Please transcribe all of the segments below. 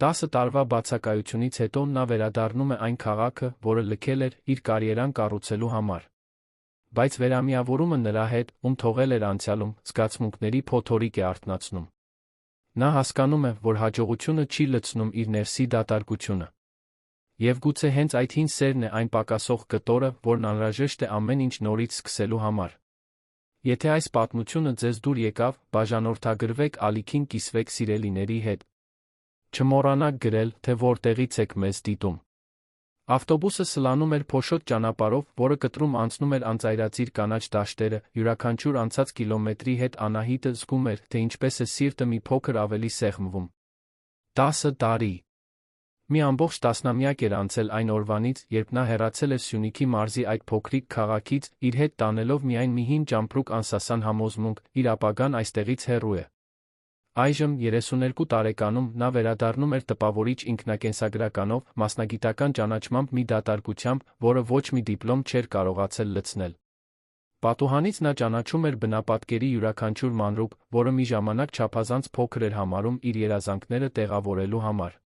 10 տարվա բացակայությունից հետո նա վերադառնում է այն քաղաքը, որը լքել էր իր կարիերան կառուցելու համար։ Բայց վերամիավորումը նրա հետ, ում թողել էր անցյալում, զգացմունքների փոթորիկ է արթնացնում։ Նա հասկանում է, որ հաջողությունը չի լցնում իր ներսի դատարկությունը։ Եվ գուցե հենց այդ հին սերն է այն պակասող կտորը, որն անհրաժեշտ է ամեն ինչ նորից սկսելու համար։ Եթե այս պատմությունը ձեզ դուր եկավ, բաժանորդագրվեք ալիքին, կիսվեք սիրելիների հետ։ Չմոռանաք գրել, թե որտեղից եք մեզ դիտում։ Ավտոբուսը սլանում էր փոշոտ ճանապարհով, որը կտրում անցնում էր անծայրածիր կանաչ դաշտերը, յուրաքանչյուր անցած կիլոմետրի հետ Անահիտը զգում էր, թե ինչպես է սիրտը մի փոքր ավելի սեղմվում։ 10 տարի։ Մի ամբողջ տասնամյակ էր անցել այն օրվանից, երբ նա հեռացել էր Սյունիքի մարզի այդ փոքրիկ քաղաքից, իր հետ տանելով միայն մի հին ճամպրուկ անսասան համոզմունք՝ իր ապագան այստեղից հեռու է։ Այժմ 32 տարեկանում նա վերադառնում էր տպավորիչ ինքնակենսագրականով, մասնագիտական ճանաչմամբ մի դատարկությամբ, որը ոչ մի դիպլոմ չէր կարողացել լցնել։ Պատուհանից նա ճանաչում էր բնապատկերի յուրաքանչյուր մանրուք, որը մի ժամանակ չափազանց փոքր էր համարում իր երազանքները տեղավորելու համար։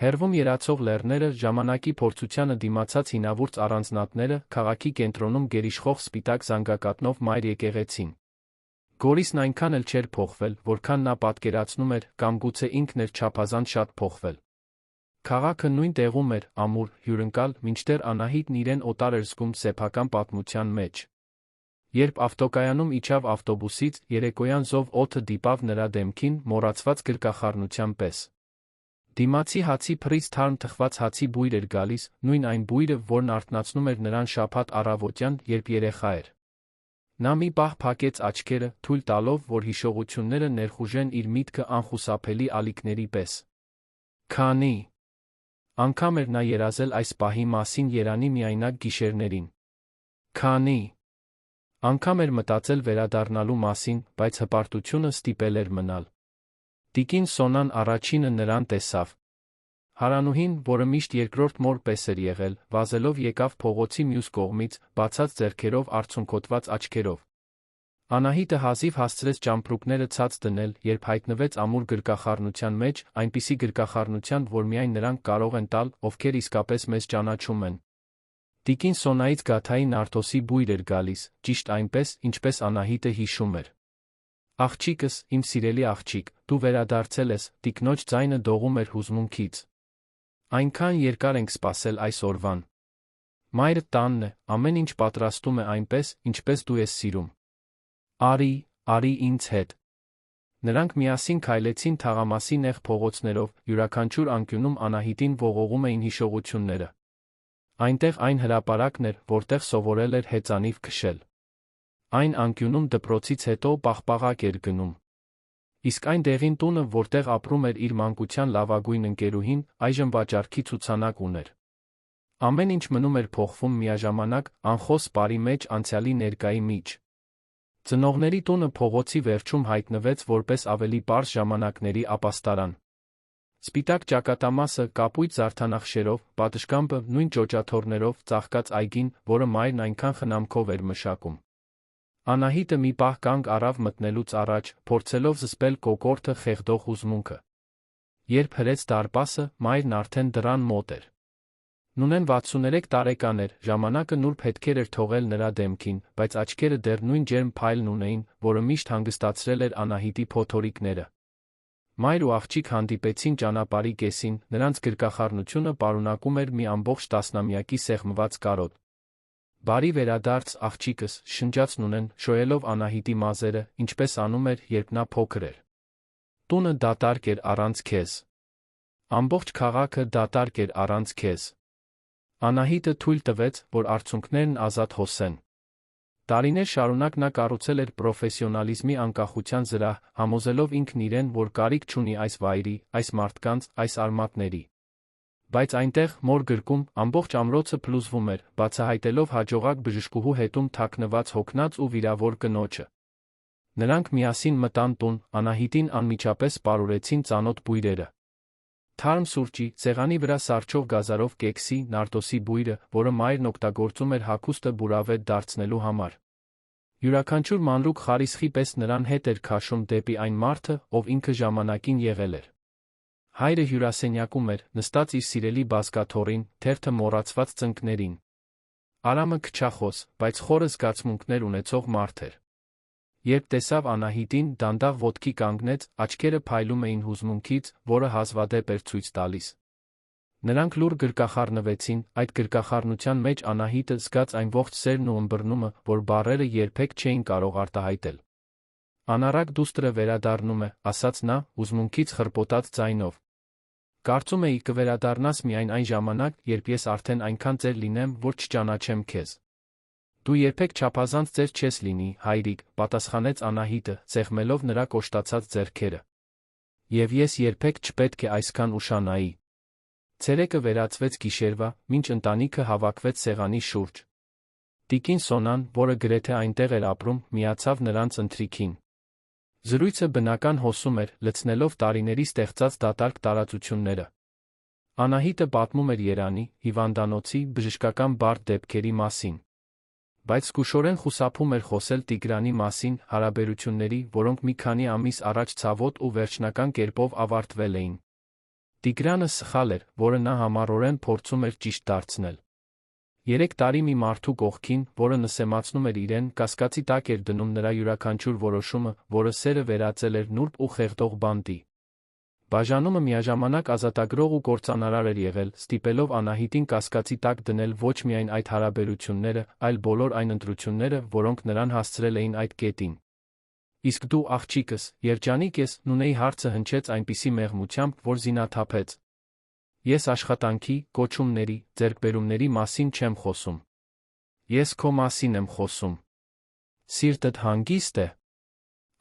Հեռվում երացող լեռները, ժամանակի փորձությանը դիմացած հինավուրց առանձնատները, քաղաքի կենտրոնում գերիշխող սպիտակ զանգակատնով մայր եկեղեցին։ Գորիսն այնքան էլ չէր փոխվել, որքան նա պատկերացնում էր, կամ գուցե ինքն էր չափազանց շատ փոխվել։ Քաղաքը նույն տեղում էր, ամուր, հյուրընկալ, մինչդեռ Անահիտն իրեն օտար էր զգում սեփական պատմության մեջ։ Երբ ավտոկայանում իջավ ավտոբուսից, երեկոյան զով օդը դիպավ նրա դեմքին, մոռացված գրկախառնության պես։ Դիմացի հացի փռից թարմ թխված հացի բույր էր գալիս, նույն այն բույրը, որն արթնացնում էր նրան շաբաթ առավոտյան, երբ երեխա էր։ Նա մի պահ փակեց աչքերը, թույլ տալով, որ հիշողությունները ներխուժեն իր միտքը անխուսափելի ալիքների պես։ Քանի անգամ էր նա երազել այս պահի մասին երանի միայնակ գիշերներին։ Քանի անգամ էր մտածել վերադառնալու մասին, բայց հպարտությունը ստիպել էր մնալ։ Տիկին Սոնան առաջինը նրան տեսավ։ Հարանուհին, որը միշտ երկրորդ մոր պես էր եղել, վազելով եկավ փողոցի մյուս կողմից, բացած ձեռքերով, արցունքոտված աչքերով։ Անահիտը հազիվ հասցրեց ճամպրուկները ցած դնել, երբ հայտնվեց ամուր գրկախառնության մեջ, այնպիսի գրկախառնության, որ միայն նրանք կարող են տալ, ովքեր իսկապես մեզ ճանաչում են։ Տիկին Սոնայից գաթայի նարդոսի բույր էր գալիս, ճիշտ այնպես, ինչպես Անահիտը հիշում էր։ Աղջիկս, իմ սիրելի աղջիկ, դու վերադարձել ես, տիկնոջ ձայնը դողում էր հուզմունքից։ Այնքան երկար ենք սպասել այս օրվան։ Մայրդ տանն է, ամեն ինչ պատրաստում է այնպես, ինչպես դու ես սիրում։ Արի, արի ինձ հետ։ Նրանք միասին քայլեցին թաղամասի նեղ փողոցներով, յուրաքանչյուր անկյունում Անահիտին ողողում էին հիշողությունները։ Այնտեղ այն հրապարակն էր, որտեղ սովորել էր հեծանիվ քշել։ Այն անկյունում դպրոցից հետո պաղպաղակ էր գնում։ Իսկ այն դեղին տունը, որտեղ ապրում էր իր մանկության լավագույն ընկերուհին, այժմ վաճառքի ցուցանակ ուներ։ Ամեն ինչ մնում էր փոխվում միաժամանակ, անխոս պարի մեջ անցյալի ներկայի միջ։ Ծնողների տունը փողոցի վերջում հայտնվեց որպես ավելի պարզ ժամանակների ապաստարան։ Սպիտակ ճակատամասը, կապույտ զարդանախշերով, պատշգամբը, նույն ճոճաթոռներով, ծաղկած այգին, որը մայրն այնքան խնամքով էր մշակում։ Անահիտը մի պահ կանգ առավ մտնելուց առաջ, փորձելով զսպել կոկորդը խեղդող հուզմունքը։ Երբ հրեց դարպասը, մայրն արդեն դռան մոտ էր։ Նունեն 63 տարեկան էր, ժամանակը նուրբ հետքեր էր թողել նրա դեմքին, բայց աչքերը դեռ նույն ջերմ փայլն ունեին, որը միշտ հանգստացրել էր Անահիտի փոթորիկները։ Մայր ու աղջիկ հանդիպեցին ճանապարհի կեսին, նրանց գրկախառնությունը պարունակում էր մի ամբողջ տասնամյակի սեղմված կարոտ։ Բարի վերադարձ, աղջիկս, շնջաց Նունեն, շոյելով Անահիտի մազերը, ինչպես անում էր, երբ նա փոքր էր։ Տունը դատարկ էր առանց քեզ։ Ամբողջ քաղաքը դատարկ էր առանց քեզ։ Անահիտը թույլ տվեց, որ արցունքներն ազատ հոսեն։ Տարիներ շարունակ նա կառուցել էր պրոֆեսիոնալիզմի անկախության զրահ, համոզելով ինքն իրեն, որ կարիք չունի այս վայրի, այս մարդկանց, այս արմատների։ Բայց այնտեղ, մոր գրկում, ամբողջ ամրոցը փլուզվում էր, բացահայտելով հաջողակ բժշկուհու հետում թաքնված հոգնած ու վիրավոր կնոջը։ Նրանք միասին մտան տուն, Անահիտին անմիջապես պարուրեցին ծանոթ բույրերը։ Թարմ սուրճի, սեղանի վրա սառչող գազարով կեքսի, նարդոսի բույրը, որը մայրն օգտագործում էր հագուստը բուրավետ դարձնելու համար։ Յուրաքանչյուր մանրուք խարիսխի պես նրան հետ էր քաշում դեպի այն մարդը, ով ինքը ժամանակին եղել էր։ Հայրը հյուրասենյակում էր, նստած իր սիրելի բազկաթոռին, թերթը մոռացված ծնկներին։ Արամը քչախոս, բայց խորը զգացմունքներ ունեցող մարդ էր։ Երբ տեսավ Անահիտին, դանդաղ ոտքի կանգնեց, աչքերը փայլում էին հուզմունքից, որը հազվադեպ էր ցույց տալիս։ Նրանք լուռ գրկախառնվեցին, այդ գրկախառնության մեջ Անահիտը զգաց այն ողջ սերն ու ըմբռնումը, որ բառերը երբեք չէին կարող արտահայտել։ Անառակ դուստրը վերադառնում է, ասաց նա, հուզմունքից խրպոտած ձայնով։ Կարծում էի կվերադառնաս միայն այն ժամանակ, երբ ես արդեն այնքան ծեր լինեմ, որ չճանաչեմ քեզ։ Դու երբեք չափազանց ծեր չես լինի, հայրիկ, պատասխանեց Անահիտը, սեղմելով նրա կոշտացած ձեռքերը։ Եվ ես երբեք չպետք է այսքան ուշանայի։ Ցերեկը վերածվեց գիշերվա, մինչ ընտանիքը հավաքվեց սեղանի շուրջ։ Տիկին Սոնան, որը գրեթե այնտեղ էր ապրում, միացավ նրանց ընթրիքին։ Զրույցը բնական հոսում էր, լցնելով տարիների ստեղծած դատարկ տարածությունները։ Անահիտը պատմում էր Երանի, հիվանդանոցի, բժշկական բարդ դեպքերի մասին։ Բայց զգուշորեն խուսափում էր խոսել Տիգրանի մասին, հարաբերությունների, որոնք մի քանի ամիս առաջ ցավոտ ու վերջնական կերպով ավարտվել էին։ Տիգրանը սխալ էր, որը նա համառորեն փորձում էր ճիշտ դարձնել։ 3 տարի մի մարդու կողքին, որը նսեմացնում էր իրեն, կասկածի տակ էր դնում նրա յուրաքանչյուր որոշումը, որը սերը վերածել էր նուրբ ու խեղդող բանտի։ Բաժանումը միաժամանակ ազատագրող ու կործանարար էր եղել, ստիպելով Անահիտին կասկածի տակ դնել ոչ միայն այդ հարաբերությունները, այլ բոլոր այն ընտրությունները, որոնք նրան հասցրել էին այդ կետին։ Իսկ դու, աղջիկս, երջանիկ ես, Նունեի հարցը հնչեց այնպիսի մեղմությամբ, որ զինաթափեց։ Ես աշխատանքի, կոչումների, ձեռքբերումների մասին չեմ խոսում։ Ես քո մասին եմ խոսում։ Սիրտդ հանգիստ է։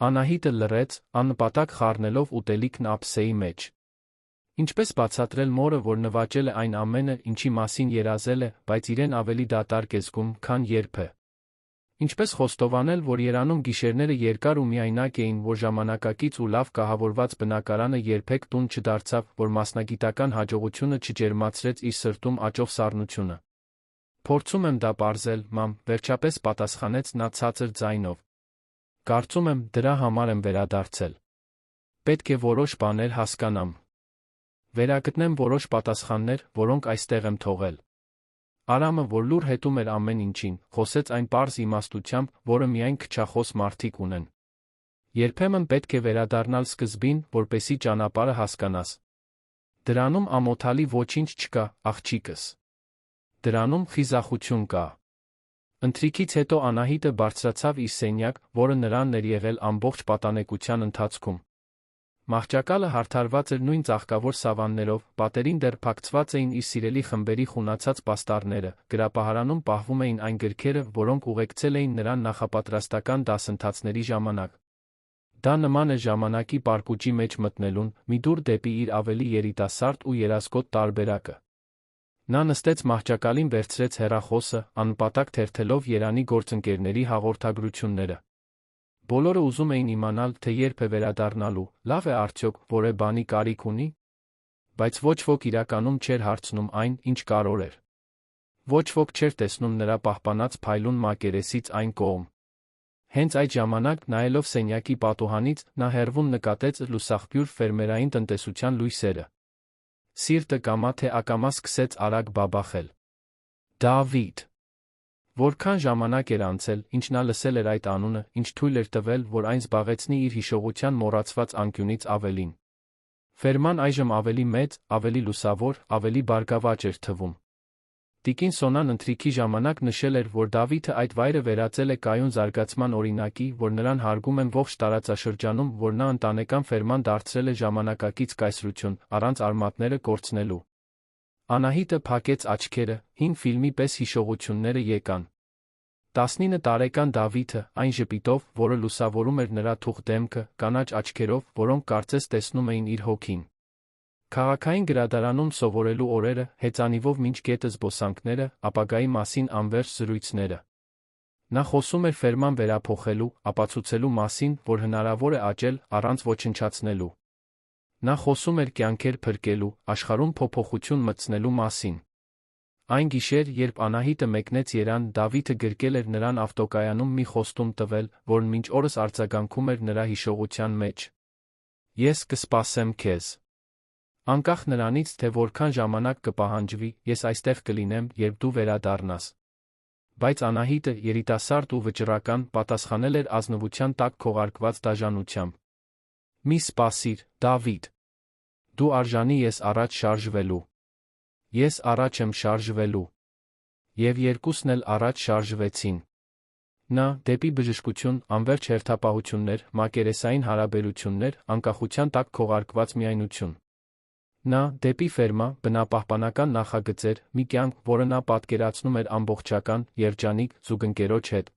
Անահիտը լռեց, աննպատակ խառնելով ուտելիքն ափսեի մեջ։ Ինչպես բացատրել մորը, որ նվաճել է այն ամենը, ինչի մասին երազել է, բայց իրեն ավելի դատարկ է զգում, քան երբե։ Ինչպես խոստովանել, որ Երանում գիշերները երկար ու միայնակ էին, որ ժամանակակից ու լավ կահավորված բնակարանը երբեք տուն չդարձավ, որ մասնագիտական հաջողությունը չջերմացրեց իր սրտում աճող սառնությունը։ Փորձում եմ դա պարզել, մամ, վերջապես պատասխանեց նա ցածր ձայնով։ Կարծում եմ, դրա համար եմ վերադարձել։ Պետք է որոշ բաներ հասկանամ։ Վերագտնեմ որոշ պատասխաններ, որոնք այստեղ եմ թողել։ Արամը, որ լուր հետում էր ամեն ինչին, խոսեց այն պարզ իմաստությամբ, որը միայն քչախոս մարդիկ ունեն։ Երբեմն պետք է վերադառնալ սկզբին, որպեսզի ճանապարհը հասկանաս։ Դրանում ամոթալի ոչինչ չկա, աղջիկս։ Դրանում խիզախություն կա։ Ընթրիքից հետո Անահիտը բարձրացավ իր սենյակ, որը նրան էր եղել ամբողջ պատանեկության ընթացքում։ Մահճակալը հարդարված էր նույն ծաղկավոր սավաններով, պատերին դեռ փակցված էին իր սիրելի խմբերի խունացած պաստառները, գրապահարանում պահվում էին այն գրքերը, որոնք ուղեկցել էին նրան նախապատրաստական դասընթացների ժամանակ։ Դա նման է ժամանակի պարկուճի մեջ մտնելուն, մի դուռ դեպի իր ավելի երիտասարդ ու երազկոտ տարբերակը։ Նա նստեց մահճակալին, վերցրեց հեռախոսը, աննպատակ թերթելով Երանի գործընկերների հաղորդագրությունները։ Բոլորը ուզում էին իմանալ, թե երբ է վերադառնալու, լավ է արդյոք, որե բանի կարիք ունի։ Բայց ոչ ոք իրականում չէր հարցնում այն, ինչ կարոր էր։ Ոչ ոք չէր տեսնում նրա պահպանած փայլուն մակերեսից այն կողմ։ Հենց այդ ժամանակ, նայելով սենյակի պատուհանից, նա հեռվում նկատեց լուսաղբյուր ֆերմերային տնտեսության լույսերը։ Սիրտը կամա թե ակամա սկսեց արագ բաբախել։ Դավիթ։ Որքան ժամանակ էր անցել, ինչ նա լսել էր այդ անունը, ինչ թույլ էր տվել, որ այն զբաղեցնի իր հիշողության մոռացված անկյունից ավելին։ Ֆերման այժմ ավելի մեծ, ավելի լուսավոր, ավելի բարգավաճ էր թվում։ Տիկին Սոնան ընթրիքի ժամանակ նշել էր, որ Դավիթը այդ վայրը վերածել է կայուն զարգացման օրինակի, որ նրան հարգում են ողջ տարածաշրջանում, որ նա ընտանեկան ֆերման դարձրել է ժամանակակից կայսրություն, առանց արմատները կորցնելու։ Անահիտը փակեց աչքերը, հին ֆիլմի պես հիշողությունները եկան։ 19 տարեկան Դավիթը, այն ժպիտով, որը լուսավորում էր նրա թուխ դեմքը, կանաչ աչքերով, որոնք կարծես տեսնում էին իր հոգին։ Քաղաքային գրադարանում սովորելու օրերը, հեծանիվով մինչ գետը զբոսանքները, ապագայի մասին անվերջ զրույցները։ Նա խոսում էր ֆերման վերափոխելու, ապացուցելու մասին, որ հնարավոր է աճել, առանց ոչնչացնելու։ Նա խոսում էր կյանքեր փրկելու, աշխարհում փոփոխություն մտցնելու մասին։ Այն գիշեր, երբ Անահիտը մեկնեց Երան, Դավիթը գրկել էր նրան ավտոկայանում մի խոստում տվել, որն մինչ օրս արձագանքում էր նրա հիշողության մեջ։ Ես կսպասեմ քեզ։ Անկախ նրանից, թե որքան ժամանակ կպահանջվի, ես այստեղ կլինեմ, երբ դու վերադառնաս։ Բայց Անահիտը, երիտասարդ ու վճռական, պատասխանել էր ազնվության տակ քողարկված դաժանությամբ. «Մի սպասիր, Դավիթ։ Դու արժանի ես առաջ շարժվելու։ Ես առաջ եմ շարժվելու»։ Եվ երկուսն էլ առաջ շարժվեցին։ Նա, դեպի բժշկություն, անվերջ հերթապահություններ, մակերեսային հարաբերություններ, անկախության տակ քողարկված միայնություն։ Նա, դեպի ֆերմա, բնապահպանական նախագծեր, մի կյանք, որը նա պատկերացնում էր ամբողջական, երջանիկ, զուգընկերոջ հետ։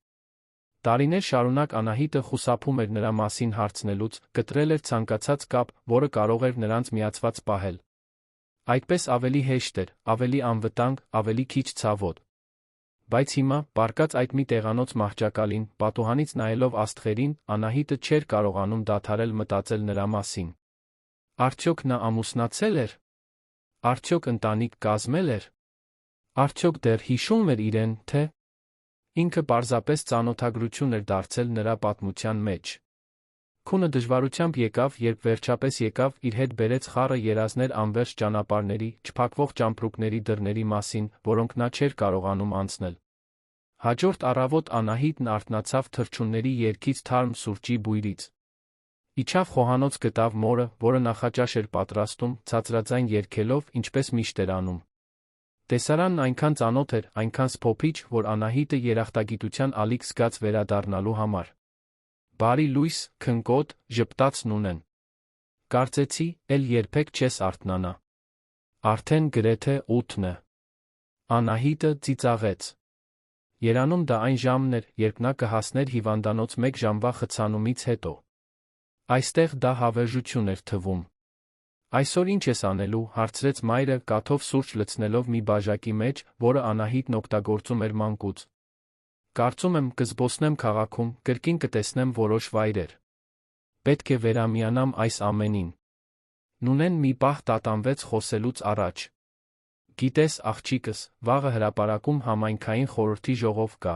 Տարիներ շարունակ Անահիտը խուսափում էր նրա մասին հարցնելուց, կտրել էր ցանկացած կապ, որը կարող էր նրանց միացված պահել։ Այդպես ավելի հեշտ էր, ավելի անվտանգ, ավելի քիչ ցավոտ։ Բայց հիմա, բարկած այդ մի տեղանոց մահճակալին, պատուհանից նայելով աստղերին, Անահիտը չէր կարողանում դադարել մտածել նրա մասին։ Արդյոք նա ամուսնացել էր։ Արդյոք ընտանիք կազմել էր։ Արդյոք դեռ հիշում էր իրեն, թե ինքը պարզապես ծանոթագրություն էր դարձել նրա պատմության մեջ։ Քունը դժվարությամբ եկավ, երբ վերջապես եկավ, իր հետ բերեց խառը երազներ անվերջ ճանապարհների, չփակվող ճամպրուկների դռների մասին, որոնք նա չէր կարողանում անցնել։ Հաջորդ առավոտ Անահիտն արթնացավ թռչունների երգից թարմ սուրճի բույրից։ Իջավ խոհանոց գտավ մորը, որը նախաճաշ էր պատրաստում, ցածրաձայն երգելով, ինչպես միշտ էր անում։ Տեսարանն այնքան ծանոթ էր, այնքան սփոփիչ, որ Անահիտը երախտագիտության ալիք զգաց վերադառնալու համար։ Բարի լույս, քնկոտ, ժպտաց Նունեն։ Կարծեցի, էլ երբեք չես արթնանա։ Արդեն գրեթե 8-ն է։ Անահիտը ծիծաղեց։ Երանում դա այն ժամն էր, երբ նա կհասներ հիվանդանոց 1 ժամվա խցանումից հետո։ Այստեղ դա հավերժություն էր թվում։ Այսօր ինչ ես անելու, հարցրեց մայրը, կաթով սուրճ լցնելով մի բաժակի մեջ, որը Անահիտն օգտագործում էր մանկուց։ Կարծում եմ, կզբոսնեմ քաղաքում, կրկին կտեսնեմ որոշ վայրեր։ Պետք է վերամիանամ այս ամենին։ Նունեն մի պահ տատանվեց խոսելուց առաջ։ Գիտես, աղջիկս, վաղը հրապարակում համայնքային խորհրդի ժողով կա։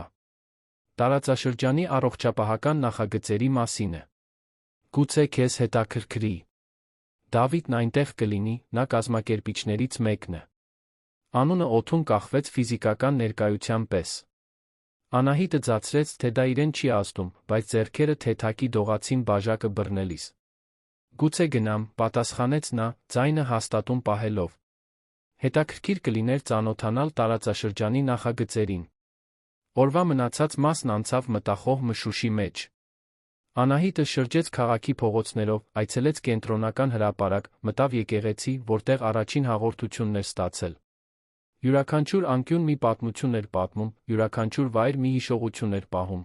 Տարածաշրջանի առողջապահական նախագծերի մասին է։ Գուցե քեզ հետաքրքրի։ Դավիթն այնտեղ կլինի, նա կազմակերպիչներից մեկն է։ Անունը օդում կախվեց ֆիզիկական ներկայության պես։ Անահիտը ձացրեց, թե դա իրեն չի ազդում, բայց ձեռքերը թեթակի դողացին բաժակը բռնելիս։ Գուցե գնամ, պատասխանեց նա, ձայնը հաստատուն պահելով։ Հետաքրքիր կլիներ ծանոթանալ տարածաշրջանի նախագծերին։ Օրվա մնացած մասն անցավ մտախոհ մշուշի մեջ։ Անահիտը շրջեց քաղաքի փողոցներով, այցելեց կենտրոնական հրապարակ, մտավ եկեղեցի, որտեղ առաջին հաղորդությունն էր ստացել։ Յուրաքանչյուր անկյուն մի պատմություն էր պատմում, յուրաքանչյուր վայր մի հիշողություն էր պահում։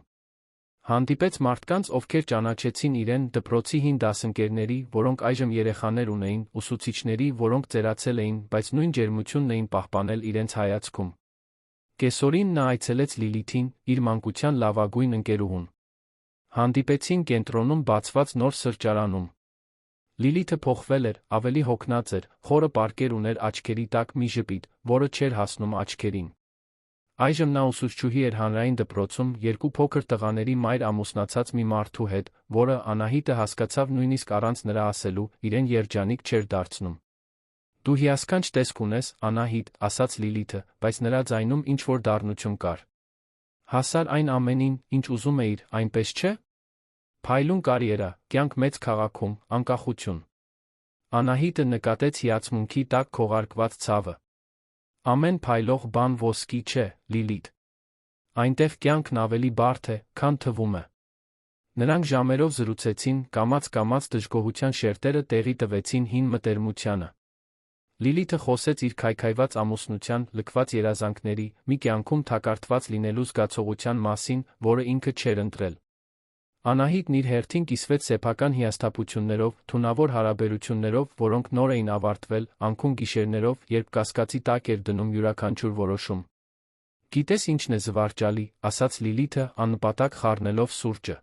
Հանդիպեց մարդկանց, ովքեր ճանաչեցին իրեն, դպրոցի հին դասընկերների, որոնք այժմ երեխաներ ունեին, ուսուցիչների, որոնք ծերացել էին, բայց նույն ջերմությունն էին պահպանել իրենց հայացքում։ Կեսօրին նա այցելեց Լիլիթին, իր մանկության լավագույն ընկերուհուն։ Հանդիպեցին կենտրոնում բացված նոր սրճարանում։ Լիլիթը փոխվել էր, ավելի հոգնած էր, խորը պարկեր ուներ աչքերի տակ մի ժպիտ, որը չէր հասնում աչքերին։ Այժմ նա ուսուցչուհի էր հանրային դպրոցում, 2 փոքր տղաների մայր ամուսնացած մի մարդու հետ, որը, Անահիտը հասկացավ նույնիսկ առանց նրա ասելու, իրեն երջանիկ չէր դարձնում։ Դու հիասքանչ տեսք ունես, Անահիտ, ասաց Լիլիթը, բայց նրա ձայնում ինչ-որ դառնություն կար։ Հասար այն ամենին, ինչ ուզում էիր, այնպես չէ։ Փայլուն կարիերա, կյանք մեծ քաղաքում, անկախություն։ Անահիտը նկատեց հիացմունքի տակ քողարկված ցավը։ Ամեն փայլող բան ոսկի չէ, Լիլիթ։ Այնտեղ կյանքն ավելի բարդ է, քան թվում է։ Նրանք ժամերով զրուցեցին, կամաց-կամաց դժգոհության շերտերը տեղի տվեցին հին մտերմությանը։ Լիլիթը խոսեց իր քայքայված ամուսնության, լքված երազանքների, մի կյանքում թակարդված լինելու զգացողության մասին, որը ինքը չէր ընտրել։ Անահիտն իր հերթին կիսվեց սեփական հիասթափություններով, թունավոր հարաբերություններով, որոնք նոր էին ավարտվել, անքուն գիշերներով, երբ կասկածի տակ էր դնում յուրաքանչյուր որոշում։ Գիտես ինչն է զվարճալի, ասաց Լիլիթը, աննպատակ խառնելով սուրճը։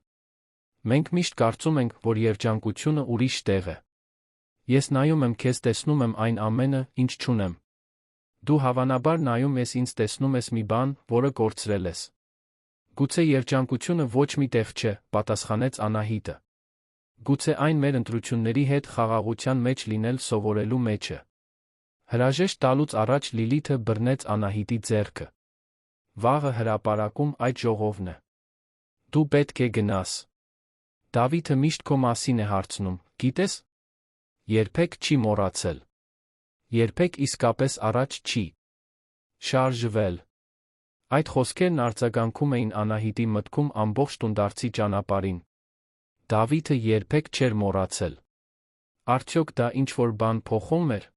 Մենք միշտ կարծում ենք, որ երջանկությունը ուրիշ տեղ է։ Ես նայում եմ քեզ, տեսնում եմ այն ամենը, ինչ չունեմ։ Դու հավանաբար նայում ես ինձ, տեսնում ես մի բան, որը կորցրել ես։ Գուցե երջանկությունը ոչ մի տեղ չէ, պատասխանեց Անահիտը։ Գուցե այն մեր ընտրությունների հետ խաղաղության մեջ լինել սովորելու մեջը։ Հրաժեշտ տալուց առաջ Լիլիթը բռնեց Անահիտի ձեռքը։ Վաղը հրապարակում այդ ժողովն է։ Դու պետք է գնաս։ Դավիթը միշտ քո մասին է հարցնում, գիտես։ Երբեք չի մոռացել։ Երբեք իսկապես առաջ չի շարժվել։ Այդ խոսքերն արձագանքում էին Անահիտի մտքում ամբողջ տունդարձի ճանապարհին։ Դավիթը երբեք չէր մոռացել։ Արդյոք դա ինչ-որ բան փոխում էր։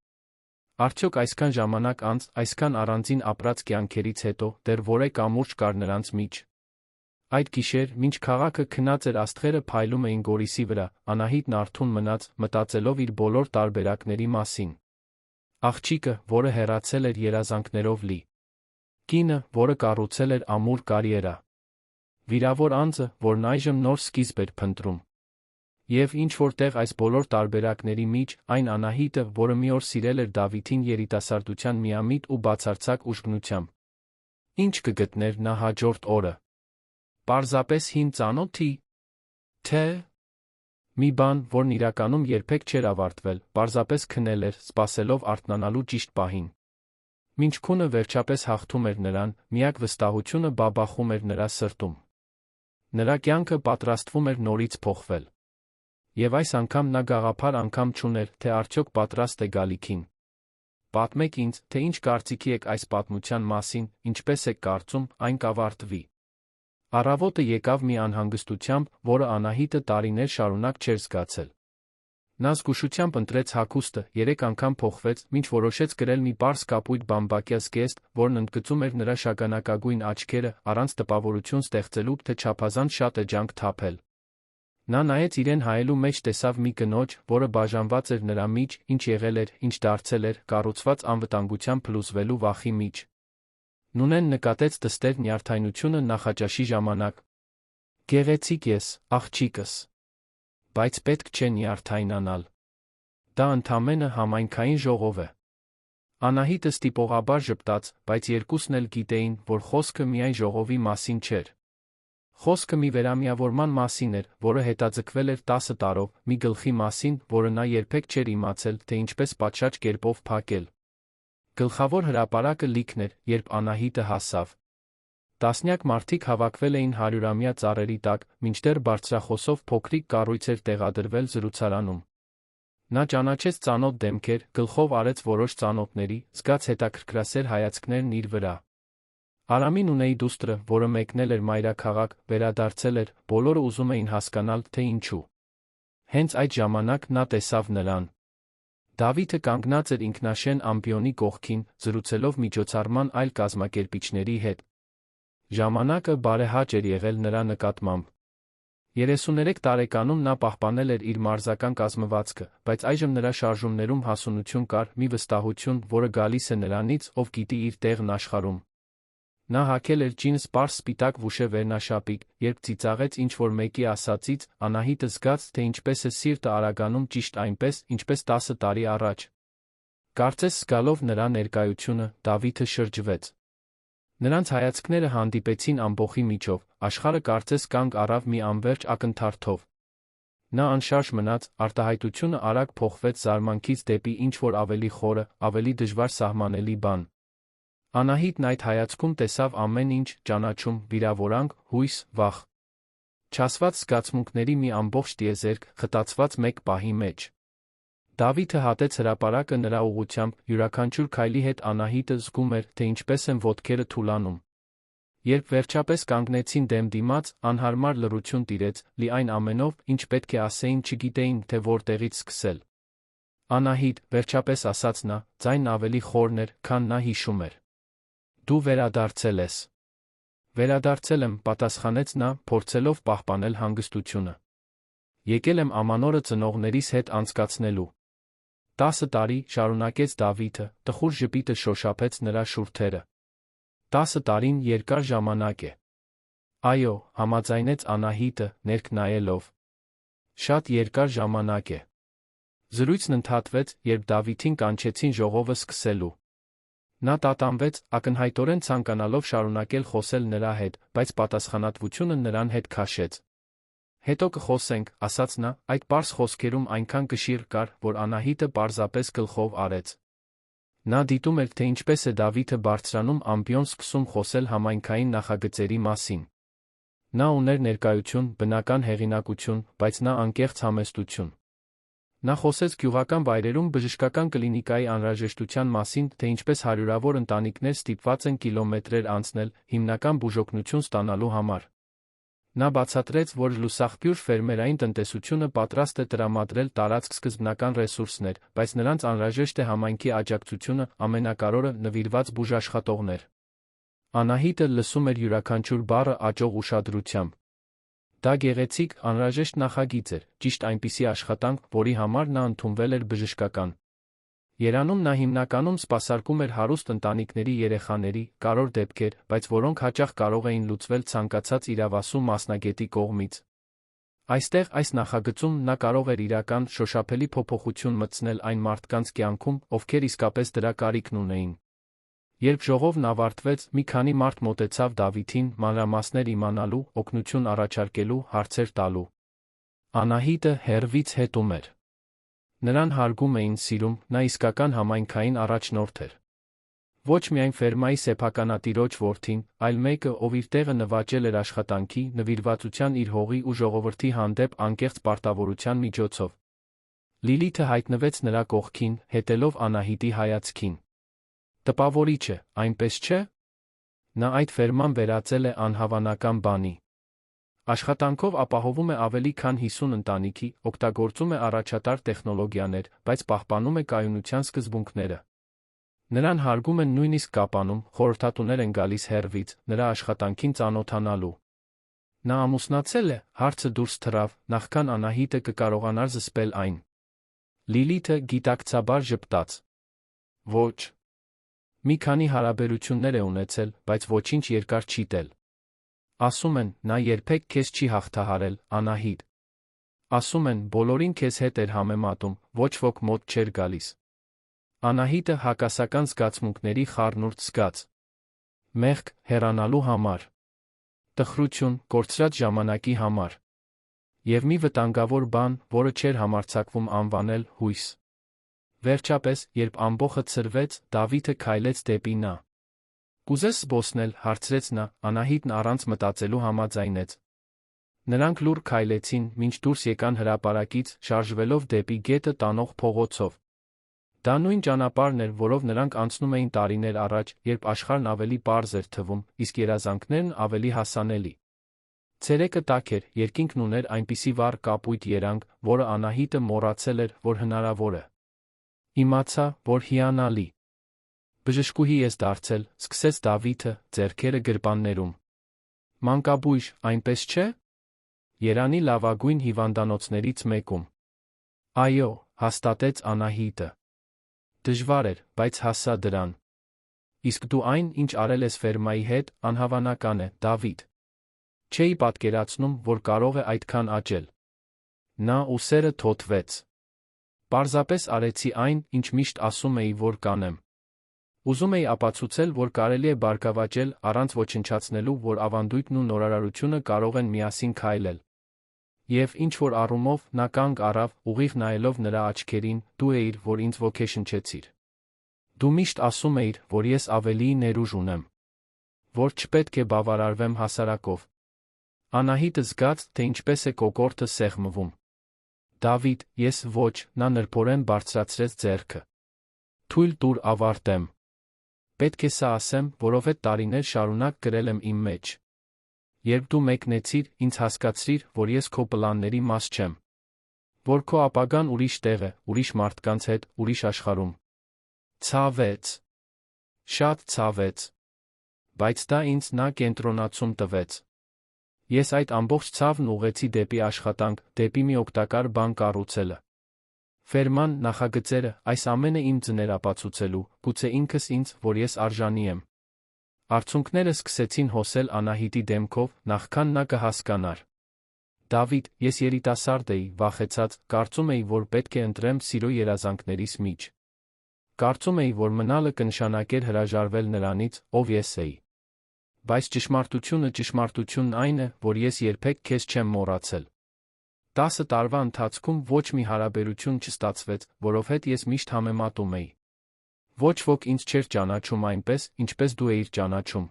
Արդյոք այսքան ժամանակ անց, այսքան առանձին ապրած կյանքերից հետո, դեռ որե կամուրջ կար նրանց միջ։ Այդ գիշեր, մինչ քաղաքը քնած էր, աստղերը փայլում էին Գորիսի վրա, Անահիտն արթուն մնաց, մտածելով իր բոլոր տարբերակների մասին։ Աղջիկը, որը հեռացել էր երազանքներով լի։ Կինը, որը կառուցել էր ամուր կարիերա։ Վիրավոր անձը, որն այժմ նոր սկիզբ էր փնտրում։ Եվ ինչ-որտեղ այս բոլոր տարբերակների միջ, այն Անահիտը, որը մի օր սիրել էր Դավիթին երիտասարդության միամիտ ու բացարձակ ուժգնությամբ։ Ինչ կգտներ նա հաջորդ օրը։ Պարզապես հին ծանոթի՞, թե՞ մի բան, որն իրականում երբեք չէր ավարտվել, պարզապես քնել էր, սպասելով արթնանալու ճիշտ պահին։ Մինչ քունը վերջապես հաղթում էր նրան, միակ վստահությունը բաբախում էր նրա սրտում։ Նրա կյանքը պատրաստվում էր նորից փոխվել։ Եվ այս անգամ նա գաղափար անգամ չուներ, թե արդյոք պատրաստ է գալիքին։ Պատմեք ինձ, թե ինչ կարծիքի եք այս պատմության մասին, ինչպես եք կարծում, այն կավարտվի։ Առավոտը եկավ մի անհանգստությամբ, որը Անահիտը տարիներ շարունակ չէր զգացել։ Նա զգուշությամբ ընտրեց հագուստը, 3 անգամ փոխվեց, մինչ որոշեց կրել մի պարզ կապույտ բամբակյա զգեստ, որն ընդգծում էր նրա շագանակագույն աչքերը, առանց տպավորություն ստեղծելու, թե չափազանց շատ է ջանք թափել։ Նա նայեց իրեն հայելու մեջ, տեսավ մի կնոջ, որը բաժանված էր նրա միջ, ինչ եղել էր, ինչ դարձել էր, կառուցված անվտանգության փլուզվելու վախի միջ։ Նունեն նկատեց դստեր նյարդայնությունը նախաճաշի ժամանակ։ Գեղեցիկ ես, աղջիկս։ Բայց պետք չէ նյարդայնանալ։ Դա ընդամենը համայնքային ժողով է։ Անահիտը ստիպողաբար ժպտաց, բայց երկուսն էլ գիտեին, որ խոսքը միայն ժողովի մասին չէր։ Խոսքը մի վերամիավորման մասին էր, որը հետաձգվել էր 10 տարով, մի գլխի մասին, որը նա երբեք չէր իմացել, թե ինչպես պատշաճ կերպով փակել։ Գլխավոր հրապարակը լիքն էր, երբ Անահիտը հասավ։ Տասնյակ մարդիկ հավաքվել էին հարյուրամյա ծառերի տակ, մինչդեռ բարձրախոսով փոքրիկ կառույց էր տեղադրվել զրուցարանում։ Նա ճանաչեց ծանոթ դեմքեր, գլխով արեց որոշ ծանոթների, զգաց հետաքրքրասեր հայացքներն իր վրա։ Արամին ունեի դուստրը, որը մեկնել էր մայրաքաղաք, վերադարձել էր, բոլորը ուզում էին հասկանալ, թե ինչու։ Հենց այդ ժամանակ նա տեսավ նրան։ Դավիթը կանգնած էր ինքնաշեն ամբիոնի կողքին, զրուցելով միջոցառման այլ կազմակերպիչների հետ։ Ժամանակը բարեհաճ էր եղել նրա նկատմամբ։ 33 տարեկանում նա պահպանել էր իր մարզական կազմվածքը, բայց այժմ նրա շարժումներում հասունություն կար, մի վստահություն, որը գալիս է նրանից, ով գիտի իր տեղն աշխարհում։ Նա հագել էր ջինս պարզ սպիտակ վուշե վերնաշապիկ, երբ ծիծաղեց ինչ-որ մեկի ասածից, Անահիտը զգաց, թե ինչպես է սիրտը արագանում ճիշտ այնպես, ինչպես 10 տարի առաջ։ Կարծես զգալով նրա ներկայությունը, Դավիթը շրջվեց։ Նրանց հայացքները հանդիպեցին ամբոխի միջով, աշխարհը կարծես կանգ առավ մի անվերջ ակնթարթով։ Նա անշարժ մնաց, արտահայտությունը արագ փոխվեց զարմանքից դեպի ինչ-որ ավելի խորը, ավելի դժվար սահմանելի բան։ Անահիտն այդ հայացքում տեսավ ամեն ինչ, ճանաչում, վիրավորանք, հույս, վախ։ Չասված զգացմունքների մի ամբողջ տիեզերք, խտացված մեկ պահի մեջ։ Դավիթը հատեց հրապարակը նրա ուղղությամբ, յուրաքանչյուր քայլի հետ Անահիտը զգում էր, թե ինչպես են ոտքերը թուլանում։ Երբ վերջապես կանգնեցին դեմ դիմաց, անհարմար լռություն տիրեց, լի այն ամենով, ինչ պետք է ասեին, չգիտեին, թե որտեղից սկսել։ Անահիտ, վերջապես ասաց նա, ձայնն ավելի խորն էր, քան նա հիշում էր։ Դու վերադարձել ես։ Վերադարձել եմ, պատասխանեց նա, փորձելով պահպանել հանգստությունը։ Եկել եմ ամանորը ծնողներիս հետ անցկացնելու։ 10 տարի, շարունակեց Դավիթը, տխուր ժպիտը շոշափեց նրա շուրթերը։ 10 տարին երկար ժամանակ է։ Այո, համաձայնեց Անահիտը, ներք նայելով։ Շատ երկար ժամանակ է։ Զրույցն ընդհատվեց, երբ Դավիթին կանչեցին ժողովը սկսելու։ Նա տատանվեց, ակնհայտորեն ցանկանալով շարունակել խոսել նրա հետ, բայց պատասխանատվությունը նրան հետ քաշեց։ Հետո կխոսենք, ասաց նա, այդ պարզ խոսքերում այնքան կշիռ կար, որ Անահիտը պարզապես գլխով արեց։ Նա դիտում էր, թե ինչպես է Դավիթը բարձրանում ամբիոն սկսում խոսել համայնքային նախագծերի մասին։ Նա ուներ ներկայություն, բնական հեղինակություն, բայց նա անկեղծ համեստություն։ Նա խոսեց գյուղական վայրերում բժշկական կլինիկայի անհրաժեշտության մասին, թե ինչպես հարյուրավոր ընտանիքներ ստիպված են կիլոմետրեր անցնել, հիմնական բուժօգնություն ստանալու համար։ Նա բացատրեց, որ լուսաղբյուր ֆերմերային տնտեսությունը պատրաստ է տրամադրել տարածք սկզբնական ռեսուրսներ, բայց նրանց անհրաժեշտ է համայնքի աջակցությունը, ամենակարևորը՝ նվիրված բուժաշխատողներ։ Անահիտը լսում էր յուրաքանչյուր բառը աճող ուշադրությամբ։ Դա գեղեցիկ, անհրաժեշտ նախագիծ էր, ճիշտ այնպիսի աշխատանք, որի համար նա ընդունվել էր բժշկական Երանում նա հիմնականում սպասարկում էր հարուստ ընտանիքների երեխաների, կարևոր դեպքեր, բայց որոնք հաճախ կարող էին լուծվել ցանկացած իրավասու մասնագետի կողմից։ Այստեղ, այս նախագծում, նա կարող էր իրական, շոշափելի փոփոխություն մտցնել այն մարդկանց կյանքում, ովքեր իսկապես դրա կարիքն ունեին։ Երբ ժողովն ավարտվեց, մի քանի մարդ մոտեցավ Դավիթին, մանրամասներ իմանալու, օգնություն առաջարկելու, հարցեր տալու։ Անահիտը հեռվից հետում էր։ Նրան հարգում էին, սիրում, նա իսկական համայնքային առաջնորդ էր։ Ոչ միայն ֆերմայի սեփականատիրոջ որդին, այլ մեկը, ով իր տեղը նվաճել էր աշխատանքի, նվիրվածության իր հողի ու ժողովրդի հանդեպ անկեղծ պարտավորության միջոցով։ Լիլիթը հայտնվեց նրա կողքին, հետելով Անահիտի հայացքին։ Տպավորիչ է, այնպես չէ՞։ Նա այդ ֆերման վերածել է անհավանական բանի։ Աշխատանքով ապահովում է ավելի քան 50 ընտանիքի, օգտագործում է առաջատար տեխնոլոգիաներ, բայց պահպանում է կայունության սկզբունքները։ Նրան հարգում են նույնիսկ Կապանում, խորհրդատուներ են գալիս հեռվից, նրա աշխատանքին ծանոթանալու։ Նա ամուսնացել է, հարցը դուրս թռավ, նախքան Անահիտը կկարողանար զսպել այն։ Լիլիթը գիտակցաբար ժպտաց։ Ոչ։ Մի քանի հարաբերություններ է ունեցել, բայց ոչինչ երկար չի տել։ Ասում են, նա երբեք քեզ չի հաղթահարել, Անահիտ։ Ասում են, բոլորին քեզ հետ էր համեմատում, ոչ ոք մոտ չէր գալիս։ Անահիտը հակասական զգացմունքների խառնուրդ զգաց։ Մեղք, հեռանալու համար։ Տխրություն, կորցրած ժամանակի համար։ Եվ մի վտանգավոր բան, որը չէր համարձակվում անվանել հույս։ Վերջապես, երբ ամբոխը ցրվեց, Դավիթը քայլեց դեպի նա։ Կուզես զբոսնել, հարցրեց նա, Անահիտն առանց մտածելու համաձայնեց։ Նրանք լուռ քայլեցին, մինչ դուրս եկան հրապարակից, շարժվելով դեպի գետը տանող փողոցով։ Դա նույն ճանապարհն էր, որով նրանք անցնում էին տարիներ առաջ, երբ աշխարհն ավելի պարզ էր թվում, իսկ երազանքներն ավելի հասանելի։ Ցերեկը տաք էր, երկինքն ուներ այնպիսի վառ կապույտ երանգ, որը Անահիտը մոռացել էր, որ հնարավոր է։ Իմացա, որ հիանալի։ Բժշկուհի ես դարձել, սկսեց Դավիթը, ձեռքերը գրպաններում։ Մանկաբույժ, այնպես չէ՞։ Երանի լավագույն հիվանդանոցներից մեկում։ Այո, հաստատեց Անահիտը։ Դժվար էր, բայց հասա դրան։ Իսկ դու այն, ինչ արել ես ֆերմայի հետ, անհավանական է, Դավիթ։ Չէի պատկերացնում, որ կարող է այդքան աճել։ Նա ուսերը թոթվեց։ Պարզապես արեցի այն, ինչ միշտ ասում էի, որ կանեմ։ Ուզում էի ապացուցել, որ կարելի է բարգավաճել, առանց ոչնչացնելու, որ ավանդույթն ու նորարարությունը կարող են միասին քայլել։ Եվ ինչ-որ առումով, նա կանգ առավ, ուղիղ նայելով նրա աչքերին, դու էիր, որ ինձ ոգեշնչեցիր։ Դու միշտ ասում էիր, որ ես ավելիի ներուժ ունեմ։ Որ չպետք է բավարարվեմ հասարակով։ Անահիտը զգաց, թե ինչպես է կոկորդը սեղմվում։ Դավիթ, ես ոչ, նա նրբորեն բարձրացրեց ձեռքը։ Թույլ տուր ավարտեմ։ Պետք է սա ասեմ, որովհետև տարիներ շարունակ կրել եմ իմ մեջ։ Երբ դու մեկնեցիր, ինձ հասկացրիր, որ ես քո պլանների մաս չեմ։ Որ քո ապագան ուրիշ տեղ է, ուրիշ մարդկանց հետ, ուրիշ աշխարհում։ Ցավեց։ Շատ ցավեց։ Բայց դա ինձ նա կենտրոնացում տվեց։ Ես այդ ամբողջ ցավն ուղղեցի դեպի աշխատանք, դեպի մի օգտակար բան կառուցելը։ Ֆերման, նախագծերը, այս ամենը իմ ձներ ապացուցելու, գուցե ինքս ինձ, որ ես արժանի եմ։ Արցունքները սկսեցին հոսել Անահիտի դեմքով, նախքան նա կհասկանար։ Դավիթ, ես երիտասարդ էի, վախեցած, կարծում էի, որ պետք է ընտրեմ սիրո երազանքներիս միջ։ Կարծում էի, որ մնալը կնշանակեր հրաժարվել նրանից, ով ես էի։ Բայց ճշմարտությունն այն է, որ ես երբեք քեզ չեմ մոռացել։ 10 տարվա ընթացքում ոչ մի հարաբերություն չստացվեց, որովհետև ես միշտ համեմատում էի։ Ոչ ոք ինձ չէր ճանաչում այնպես, ինչպես դու էիր ճանաչում։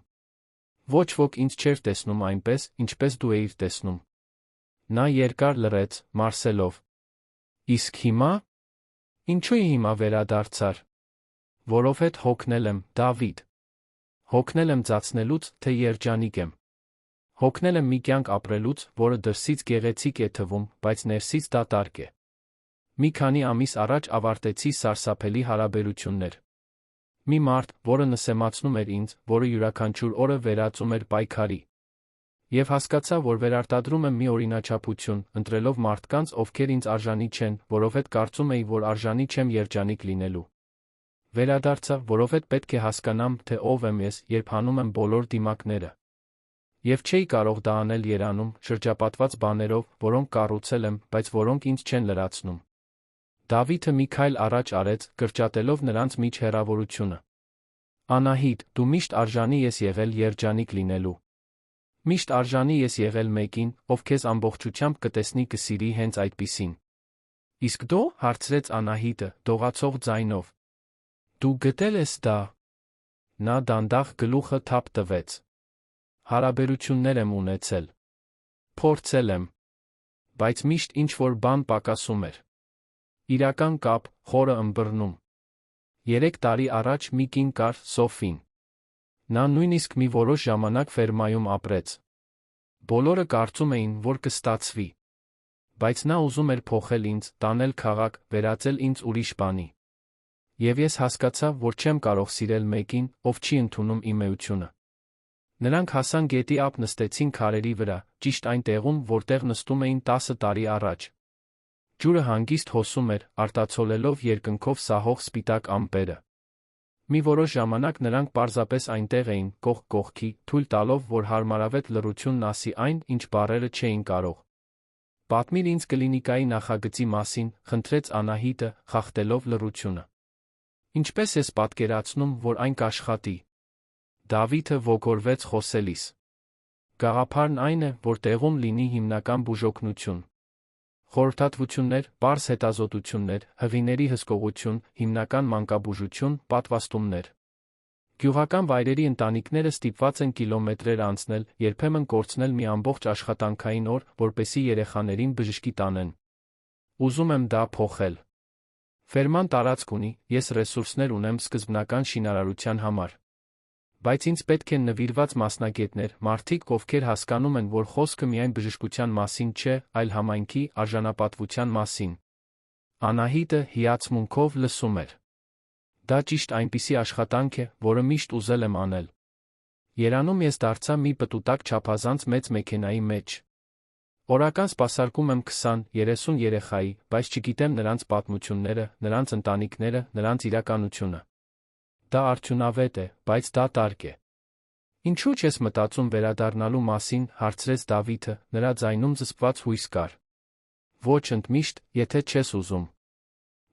Ոչ ոք ինձ չէր տեսնում այնպես, ինչպես դու էիր տեսնում։ Նա երկար լռեց, Մարսելով։ Իսկ հիմա։ Ինչու հիմա վերադարձար։ Որովհետև հոգնել եմ, Դավիթ։ Հոգնել եմ ծածնելուց, թե երջանիկ եմ։ Հոգնել եմ մի կյանք ապրելուց, որը դրսից գեղեցիկ է թվում, բայց ներսից դատարկ է։ Մի քանի ամիս առաջ ավարտեցի սարսափելի հարաբերություններ։ Մի մարդ, որը նսեմացնում էր ինձ, որը յուրաքանչյուր օրը վերածում էր պայքարի։ Եվ հասկացա, որ վերարտադրում եմ մի օրինաչափություն, ընտրելով մարդկանց, ովքեր ինձ արժանի չեն, որովհետև կարծում էի, որ արժանի չեմ երջանիկ լինելու։ Վերադարձա, որովհետև պետք է հասկանամ, թե ով եմ ես, երբ հանում եմ բոլոր դիմակները։ Եվ չէի կարող դա անել երանում, շրջապատված բաներով, որոնք կառուցել եմ, բայց որոնք ինձ չեն լրացնում։ Դավիթը մի քայլ առաջ արեց, կրճատելով նրանց միջ հեռավորությունը։ Անահիտ, դու միշտ արժանի ես եղել երջանիկ լինելու։ Միշտ արժանի ես եղել մեկին, ով քեզ ամբողջությամբ կտեսնի, կսիրի հենց այդպիսին։ Իսկ դու, հարցրեց Անահիտը, դողացող ձայնով։ Դու գտել ես դա։ Նա դանդաղ գլուխը թափ տվեց։ Հարաբերություններ եմ ունեցել։ Փորձել եմ։ Բայց միշտ ինչ-որ բան պակասում էր։ Իրական կապ, խորը ըմբռնում։ 3 տարի առաջ մի կին կար, Սոֆին։ Նա նույնիսկ մի որոշ ժամանակ ֆերմայում ապրեց։ Բոլորը կարծում էին, որ կստացվի։ Բայց նա ուզում էր փոխել ինձ, տանել քաղաք, վերածել ինձ ուրիշ բանի։ Եվ ես հասկացա, որ չեմ կարող սիրել մեկին, ով չի ընդունում իմ էությունը։ Նրանք հասան գետի ափ, նստեցին քարերի վրա, ճիշտ այն տեղում, որտեղ նստում էին 10 տարի առաջ։ Ջուրը հանգիստ հոսում էր, արտացոլելով երկնքով սահող սպիտակ ամպերը։ Մի որոշ ժամանակ նրանք պարզապես այնտեղ էին, կողք կողքի, թույլ տալով, որ հարմարավետ լռությունն ասի այն, ինչ բառերը չէին կարող։ Պատմիր ինձ կլինիկայի նախագծի մասին, խնդրեց Անահիտը, խախտելով լռությունը։ Ինչպես ես պատկերացնում, որ այն կաշխատի։ Դավիթը ոգորվեց խոսելիս։ Գաղափարն այն է, որ տեղում լինի հիմնական բուժօգնություն։ Խորհրդատվություններ, պարզ հետազոտություններ, հղիների հսկողություն, հիմնական մանկաբուժություն, պատվաստումներ։ Գյուղական վայրերի ընտանիքները ստիպված են կիլոմետրեր անցնել, երբեմն կորցնել մի ամբողջ աշխատանքային օր, որպեսզի երեխաներին բժշկի տանեն։ Ուզում եմ դա փոխել։ Ֆերման տարածք ունի, ես ռեսուրսներ ունեմ սկզբնական շինարարության համար։ Բայց ինձ պետք են նվիրված մասնագետներ, մարդիկ, ովքեր հասկանում են, որ խոսքը միայն բժշկության մասին չէ, այլ համայնքի արժանապատվության մասին։ Անահիտը հիացմունքով լսում էր։ Դա ճիշտ այնպիսի աշխատանք է, որը միշտ ուզել եմ անել։ Երանում ես դարձա մի պտուտակ չափազանց մեծ մեքենայի մեջ։ Օրական սպասարկում եմ 20-30 երեխայի, բայց չգիտեմ նրանց պատմությունները, նրանց ընտանիքները, նրանց իրականությունը։ Դա արդյունավետ է, բայց դատարկ է։ Ինչու՞ չես մտածում վերադառնալու մասին, հարցրեց Դավիթը, նրա ձայնում զսպված հույս կար։ Ոչ ընդմիշտ, եթե չես ուզում։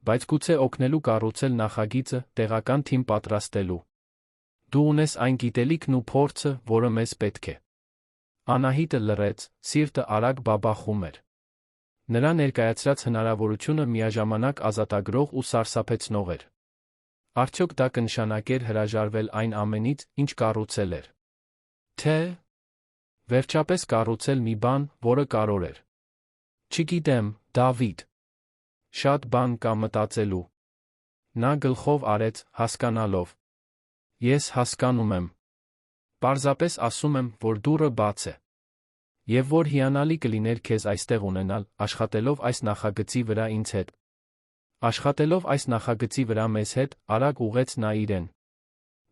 Բայց գուցե օգնելու կառուցել նախագիծը, տեղական թիմ պատրաստելու։ Դու ունես այն գիտելիքն ու փորձը, որը մեզ պետք է։ Անահիտը լռեց, սիրտը արագ բաբախում էր։ Նրա ներկայացրած հնարավորությունը միաժամանակ ազատագրող ու սարսափեցնող էր։ Արդյոք դա կնշանակեր հրաժարվել այն ամենից, ինչ կառուցել էր։ Թե վերջապես կառուցել մի բան, որը կարևոր էր։ Չգիտեմ, Դավիթ։ Շատ բան կա մտածելու։ Նա գլխով արեց, հասկանալով։ Ես հասկանում եմ։ Պարզապես ասում եմ, որ դուռը բաց է։ Եվ որ հիանալի կլիներ քեզ այստեղ ունենալ, աշխատելով այս նախագծի վրա ինձ հետ։ Աշխատելով այս նախագծի վրա մեզ հետ, արագ ուղեց նա իրեն։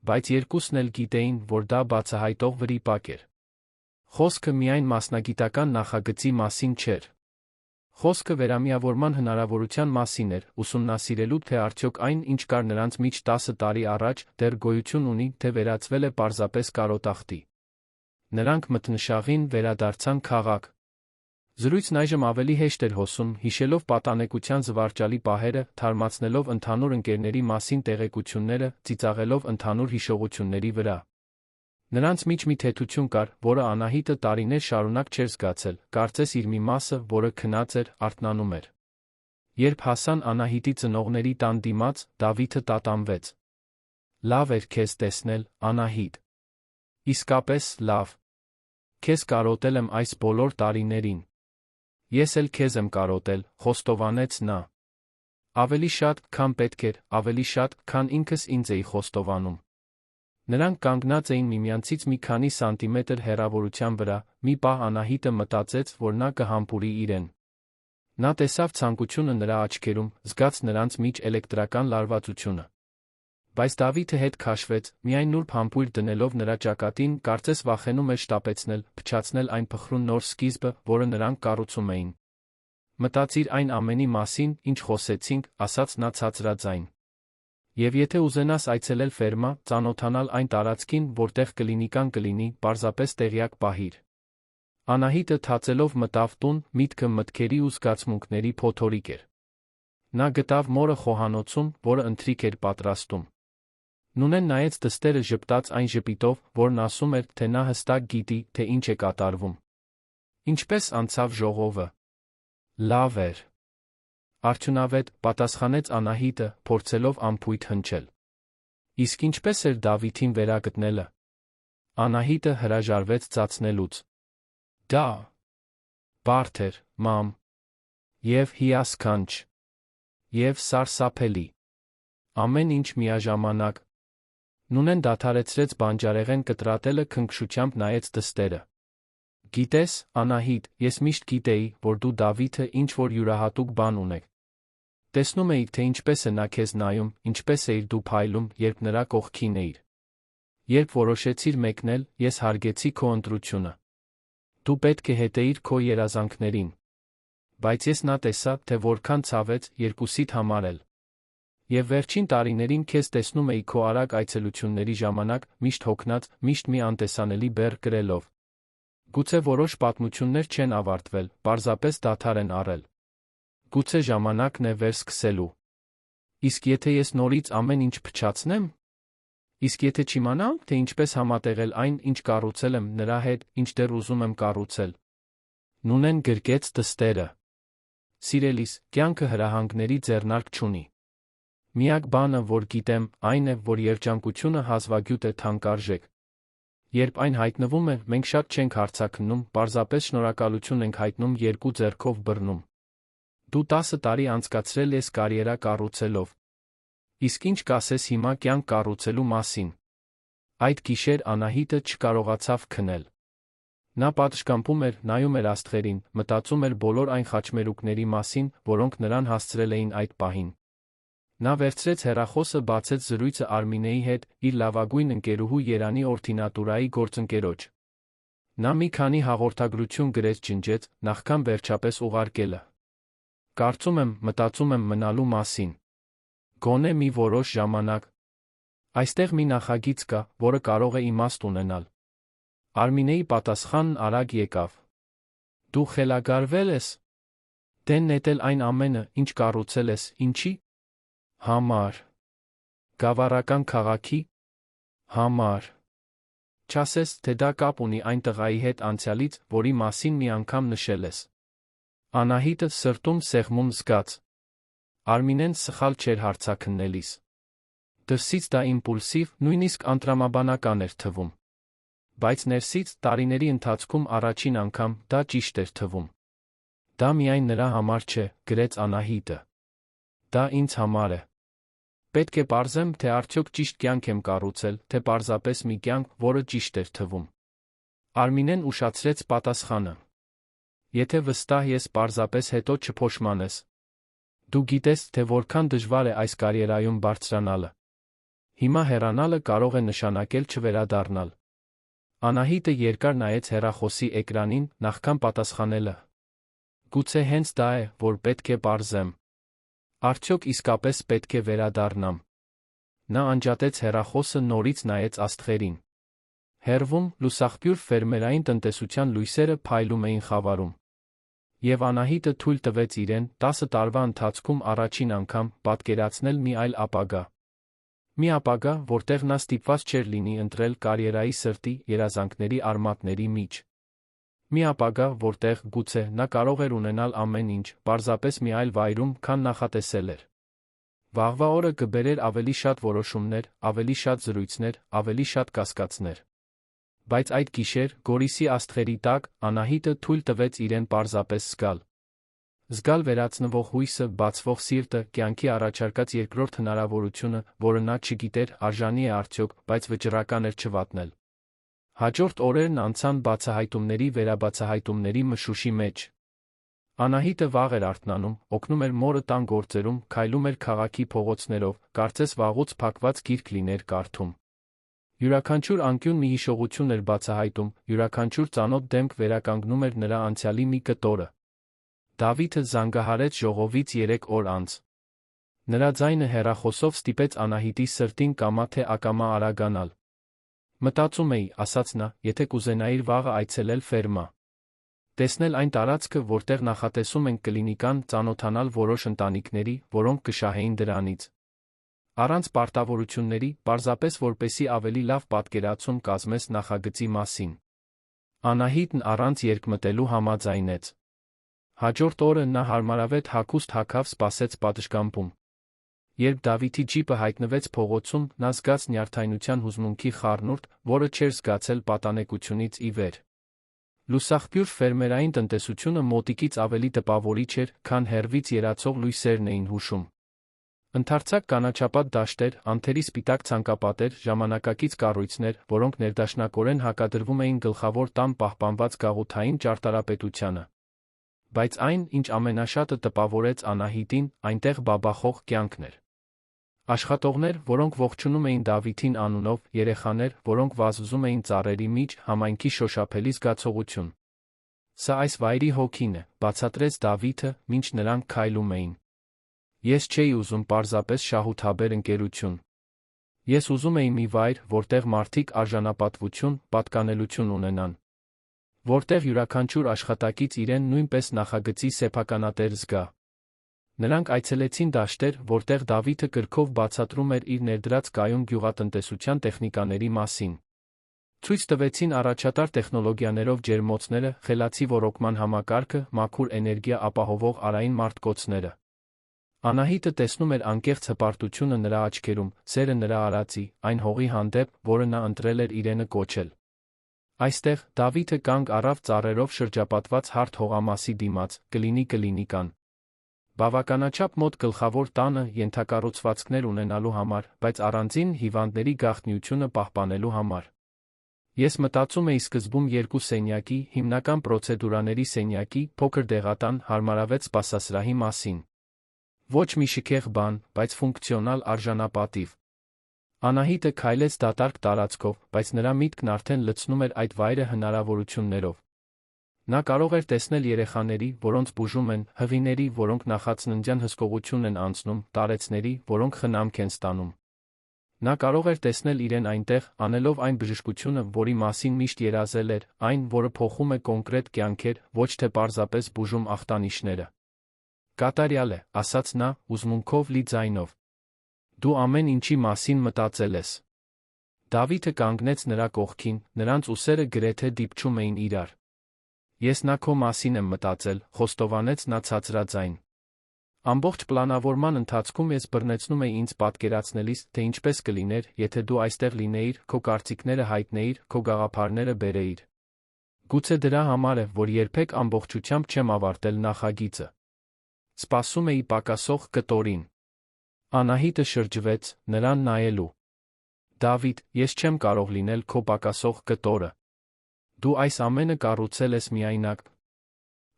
Բայց երկուսն էլ գիտեին, որ դա բացահայտող վրիպակ էր։ Խոսքը միայն մասնագիտական նախագծի մասին չէր։ Խոսքը վերամիավորման հնարավորության մասին էր, ուսումնասիրելու, թե արդյոք այն, ինչ կար նրանց միջ 10 տարի առաջ, դեռ գոյություն ունի, թե վերածվել է պարզապես կարոտախտի։ Նրանք մթնշաղին վերադարձան քաղաք։ Զրույցն այժմ ավելի հեշտ էր հոսում, հիշելով պատանեկության զվարճալի պահերը, թարմացնելով ընդհանուր ընկերների մասին տեղեկությունները, ծիծաղելով ընդհանուր հիշողությունների վրա։ Նրանց մեջ մի թեթություն կար, որը Անահիտը տարիներ շարունակ չէր զգացել, կարծես իր մի մասը, որը քնած էր, արթնանում էր։ Երբ հասան Անահիտի ծնողների տան դիմաց, Դավիթը տատանվեց։ Լավ էր քեզ տեսնել, Անահիտ։ Իսկապես լավ։ Քեզ կարոտել եմ այս բոլոր տարիներին։ Ես էլ քեզ եմ կարոտել, խոստովանեց նա։ Ավելի շատ, քան պետք էր, ավելի շատ, քան ինքս ինձ էի խոստովանում։ Նրանք կանգնած էին միմյանցից մի քանի սանտիմետր հեռավորության վրա, մի պահ Անահիտը մտածեց, որ նա կհամբուրի իրեն։ Նա տեսավ ցանկությունը նրա աչքերում, զգաց նրանց մեջ էլեկտրական լարվածությունը։ Բայց Դավիթը հետ քաշվեց, միայն նուրբ համբույր դնելով նրա ճակատին, կարծես վախենում էր շտապեցնել, փչացնել այն փխրուն նոր սկիզբը, որը նրանք կառուցում էին։ Մտածիր այն ամենի մասին, ինչ խոսեցինք, ասաց նա ցածրաձայն։ Եվ եթե ուզենաս այցելել ֆերմա, ծանոթանալ այն տարածքին, որտեղ կլինի, պարզապես տեղյակ պահիր։ Անահիտը թացելով մտավ տուն, միտքը մտքերի ու զգացմունքների փոթորիկ էր։ Նա գտավ մորը խոհանոցում, որը ընթրիք էր պատրաստում։ Նունեն նայեց դստերը ժպտաց այն ժպիտով, որն ասում էր, թե նա հստակ գիտի, թե ինչ է կատարվում։ Ինչպես անցավ ժողովը։ Լավ էր։ Արդյունավետ, պատասխանեց Անահիտը, փորձելով անփույթ հնչել։ Իսկ ինչպես էր Դավիթին վերագտնելը։ Անահիտը հրաժարվեց ծածնելուց։ Դա բարդ էր, մամ։ Եվ հիասքանչ։ Եվ սարսափելի։ Ամեն ինչ միաժամանակ։ Նունեն դադարեցրեց բանջարեղեն կտրատելը, քնքշությամբ նայեց դստերը։ Գիտես, Անահիտ, ես միշտ գիտեի, որ դու Դավիթը ինչ-որ յուրահատուկ բան ունեք։ Տեսնում էի, թե ինչպես է նա քեզ նայում, ինչպես էիր դու փայլում, երբ նրա կողքին էիր։ Երբ որոշեցիր մեկնել, ես հարգեցի քո ընտրությունը։ Դու պետք է հետեիր քո երազանքներին։ Բայց ես նա տեսա, թե որքան ցավեց երկուսիդ համար էլ։ Եվ վերջին տարիներին քեզ տեսնում էի քո արագ այցելությունների ժամանակ, միշտ հոգնած, միշտ մի անտեսանելի բեռ կրելով։ Գուցե որոշ պատմություններ չեն ավարտվել, պարզապես դադար են առել։ Գուցե ժամանակն է վերսկսելու։ Իսկ եթե ես նորից ամեն ինչ փչացնեմ։ Իսկ եթե չիմանամ, թե ինչպես համատեղել այն, ինչ կառուցել եմ նրա հետ, ինչ դեռ ուզում եմ կառուցել։ Նունեն գրկեց դստերը։ Սիրելիս, կյանքը հրահանգների ձեռնարկ չունի։ Միակ բանը, որ գիտեմ, այն է, որ երջանկությունը հազվագյուտ է թանկարժեք։ Երբ այն հայտնվում է, մենք շատ չենք հարցաքննում, պարզապես շնորհակալություն ենք հայտնում երկու ձեռքով բռնում։ Դու 10 տարի անցկացրել ես կարիերա կառուցելով։ Իսկ ինչ կասես հիմա կյանք կառուցելու մասին։ Այդ գիշեր Անահիտը չկարողացավ քնել։ Նա պատշգամբում էր, նայում էր աստղերին, մտածում էր բոլոր այն խաչմերուկների մասին, որոնք նրան հասցրել էին այդ պահին։ Նա վերցրեց հեռախոսը, բացեց զրույցը Արմինեի հետ, իր լավագույն ընկերուհու Երանի օրդինատուրայի գործընկերոջ։ Նա մի քանի հաղորդագրություն գրեց ջնջեց, նախքան վերջապես ուղարկելը։ Կարծում եմ, մտածում եմ մնալու մասին։ Գոնե մի որոշ ժամանակ։ Այստեղ մի նախագիծ կա, որը կարող է իմաստ ունենալ։ Արմինեի պատասխանն արագ եկավ։ Դու խելագարվել ես։ Դեն նետել այն ամենը, ինչ կառուցել ես, ինչի։ Համար։ Գավառական քաղաքի համար։ Չասես, թե դա կապ ունի այն տղայի հետ անցյալից, որի մասին մի անգամ նշել ես։ Անահիտը սրտում սեղմում զգաց։ Արմինեն սխալ չէր հարցաքննելիս։ Դրսից դա իմպուլսիվ, նույնիսկ անտրամաբանական էր թվում։ Բայց ներսից, տարիների ընթացքում առաջին անգամ, դա ճիշտ էր թվում։ Դա միայն նրա համար չէ, գրեց Անահիտը։ Դա ինձ համար է։ Պետք է պարզեմ, թե արդյոք ճիշտ կյանք եմ կառուցել, թե պարզապես մի կյանք, որը ճիշտ էր թվում։ Արմինեն ուշացրեց պատասխանը։ Եթե վստահ ես, պարզապես հետո չփոշմանես։ Դու գիտես, թե որքան դժվար է այս կարիերայում բարձրանալը։ Հիմա հեռանալը կարող է նշանակել չվերադառնալ։ Անահիտը երկար նայեց հեռախոսի էկրանին, նախքան պատասխանելը։ Գուցե հենց դա է, որ պետք է պարզեմ։ Արդյոք իսկապես պետք է վերադառնամ։ Նա անջատեց հեռախոսը, նորից նայեց աստղերին։ Հեռվում, լուսաղբյուր ֆերմերային տնտեսության լույսերը փայլում էին խավարում։ Եվ Անահիտը թույլ տվեց իրեն 10 տարվա ընթացքում առաջին անգամ պատկերացնել մի այլ ապագա։ Մի ապագա, որտեղ նա ստիպված չէր լինի ընտրել կարիերայի սրտի, երազանքների արմատների միջ։ Մի ապագա, որտեղ, գուցե, նա կարող էր ունենալ ամեն ինչ, պարզապես մի այլ վայրում, քան նախատեսել էր։ Վաղվա օրը կբերեր ավելի շատ որոշումներ, ավելի շատ զրույցներ, ավելի շատ կասկածներ։ Բայց այդ գիշեր, Գորիսի աստղերի տակ, Անահիտը թույլ տվեց իրեն պարզապես զգալ։ Զգալ վերացնվող հույսը, բացվող սիրտը, կյանքի առաջարկած երկրորդ հնարավորությունը, որը նա չգիտեր արժանի է արդյոք, բայց վճռական էր չվատնել։ Հաջորդ օրերն անցան բացահայտումների վերաբացահայտումների մշուշի մեջ։ Անահիտը վաղ էր արթնանում, օգնում էր մորը տան գործերում, քայլում էր քաղաքի փողոցներով, կարծես վաղուց փակված գիրք լիներ կարդում։ Յուրաքանչյուր անկյուն մի հիշողություն էր բացահայտում, յուրաքանչյուր ծանոթ դեմք վերականգնում էր նրա անցյալի մի կտորը։ Դավիթը զանգահարեց ժողովից 3 օր անց։ Նրա ձայնը հեռախոսով ստիպեց Անահիտի սրտին կամա թե ակամա արագանալ։ Մտածում էի, ասաց նա, եթե կուզենայիր վաղը այցելել ֆերմա։ Տեսնել այն տարածքը, որտեղ նախատեսում ենք կլինիկան, ծանոթանալ որոշ ընտանիքների, որոնք կշահեին դրանից։ Առանց պարտավորությունների, պարզապես որպեսզի ավելի լավ պատկերացում կազմես նախագծի մասին։ Անահիտն առանց երկմտելու համաձայնեց։ Հաջորդ օրը նա հարմարավետ հագուստ հագավ, սպասեց պատշգամբում։ Երբ Դավիթի ջիպը հայտնվեց փողոցում, նա զգաց նյարդայնության հուզմունքի խառնուրդ, որը չէր զգացել պատանեկությունից ի վեր։ Լուսաղբյուր ֆերմերային տնտեսությունը մոտիկից ավելի տպավորիչ էր, քան հեռվից երացող լույսերն էին հուշում։ Ընդարձակ կանաչապատ դաշտեր, անթերի սպիտակ ցանկապատեր, ժամանակակից կառույցներ, որոնք ներդաշնակորեն հակադրվում էին գլխավոր տան պահպանված գաղութային ճարտարապետությանը։ Բայց այն, ինչ ամենաշատը տպավորեց Անահիտին, այնտեղ բաբախող կյանքն էր։ Աշխատողներ, որոնք ողջունում էին Դավիթին անունով, երեխաներ, որոնք վազվզում էին ծառերի միջ, համայնքի շոշափելի զգացողություն։ Սա այս վայրի հոգին է, բացատրեց Դավիթը, մինչ նրանք քայլում էին։ Ես չէի ուզում պարզապես շահութաբեր ընկերություն։ Ես ուզում էի մի վայր, որտեղ մարդիկ արժանապատվություն, պատկանելություն ունենան։ Որտեղ յուրաքանչյուր աշխատակից իրեն նույնպես նախագծի սեփականատեր զգա։ Նրանք այցելեցին դաշտեր, որտեղ Դավիթը գրքով բացատրում էր իր ներդրած կայուն գյուղատնտեսության տեխնիկաների մասին։ Ցույց տվեցին առաջատար տեխնոլոգիաներով ջերմոցները, խելացի ոռոգման համակարգը, մաքուր էներգիա ապահովող արային մարտկոցները։ Անահիտը տեսնում էր անկեղծ հպարտությունը նրա աչքերում, սերը նրա արածի, այն հողի հանդեպ, որը նա ընտրել էր իրենը կոչել։ Այստեղ Դավիթը կանգ առավ ծառերով շրջապատված հարթ հողամասի դիմաց, կլինի կլինիկան։ Բավականաչափ մոտ գլխավոր տանը, ենթակառուցվածքներ ունենալու համար, բայց առանձին հիվանդների գաղտնիությունը պահպանելու համար։ Ես մտածում էի սկզբում 2 սենյակի, հիմնական պրոցեդուրաների սենյակի, փոքր դեղատան, հարմարավետ սպասասրահի մասին։ Ոչ մի շքեղ բան, բայց ֆունկցիոնալ, արժանապատիվ։ Անահիտը քայլեց դատարկ տարածքով, բայց նրա միտքն արդեն լցնում էր այդ վայրը հնարավորություններով։ Նա կարող էր տեսնել երեխաների, որոնց բուժում են, հղիների, որոնք նախածննդյան հսկողություն են անցնում, տարեցների, որոնք խնամք են ստանում։ Նա կարող էր տեսնել իրեն այնտեղ, անելով այն բժշկությունը, որի մասին միշտ երազել էր, այն, որը փոխում է կոնկրետ կյանքեր, ոչ թե պարզապես բուժում ախտանիշները։ Կատարյալ է, ասաց նա, հուզմունքով լի ձայնով։ Դու ամեն ինչի մասին մտածել ես։ Դավիթը կանգնեց նրա կողքին, նրանց ուսերը գրեթե դիպչում էին իրար։ Ես նա քո մասին եմ մտածել, խոստովանեց նա ցածրաձայն։ Ամբողջ պլանավորման ընթացքում ես բռնեցնում էի ինձ պատկերացնելիս, թե ինչպես կլիներ, եթե դու այստեղ լինեիր, քո կարծիքները հայտնեիր, քո գաղափարները բերեիր։ Գուցե դրա համար է, որ երբեք ամբողջությամբ չեմ ավարտել նախագիծը։ Սպասում էի պակասող կտորին։ Անահիտը շրջվեց, նրան նայելու։ Դավիթ, ես չեմ կարող լինել քո պակասող կտորը։ Դու այս ամենը կառուցել ես միայնակ։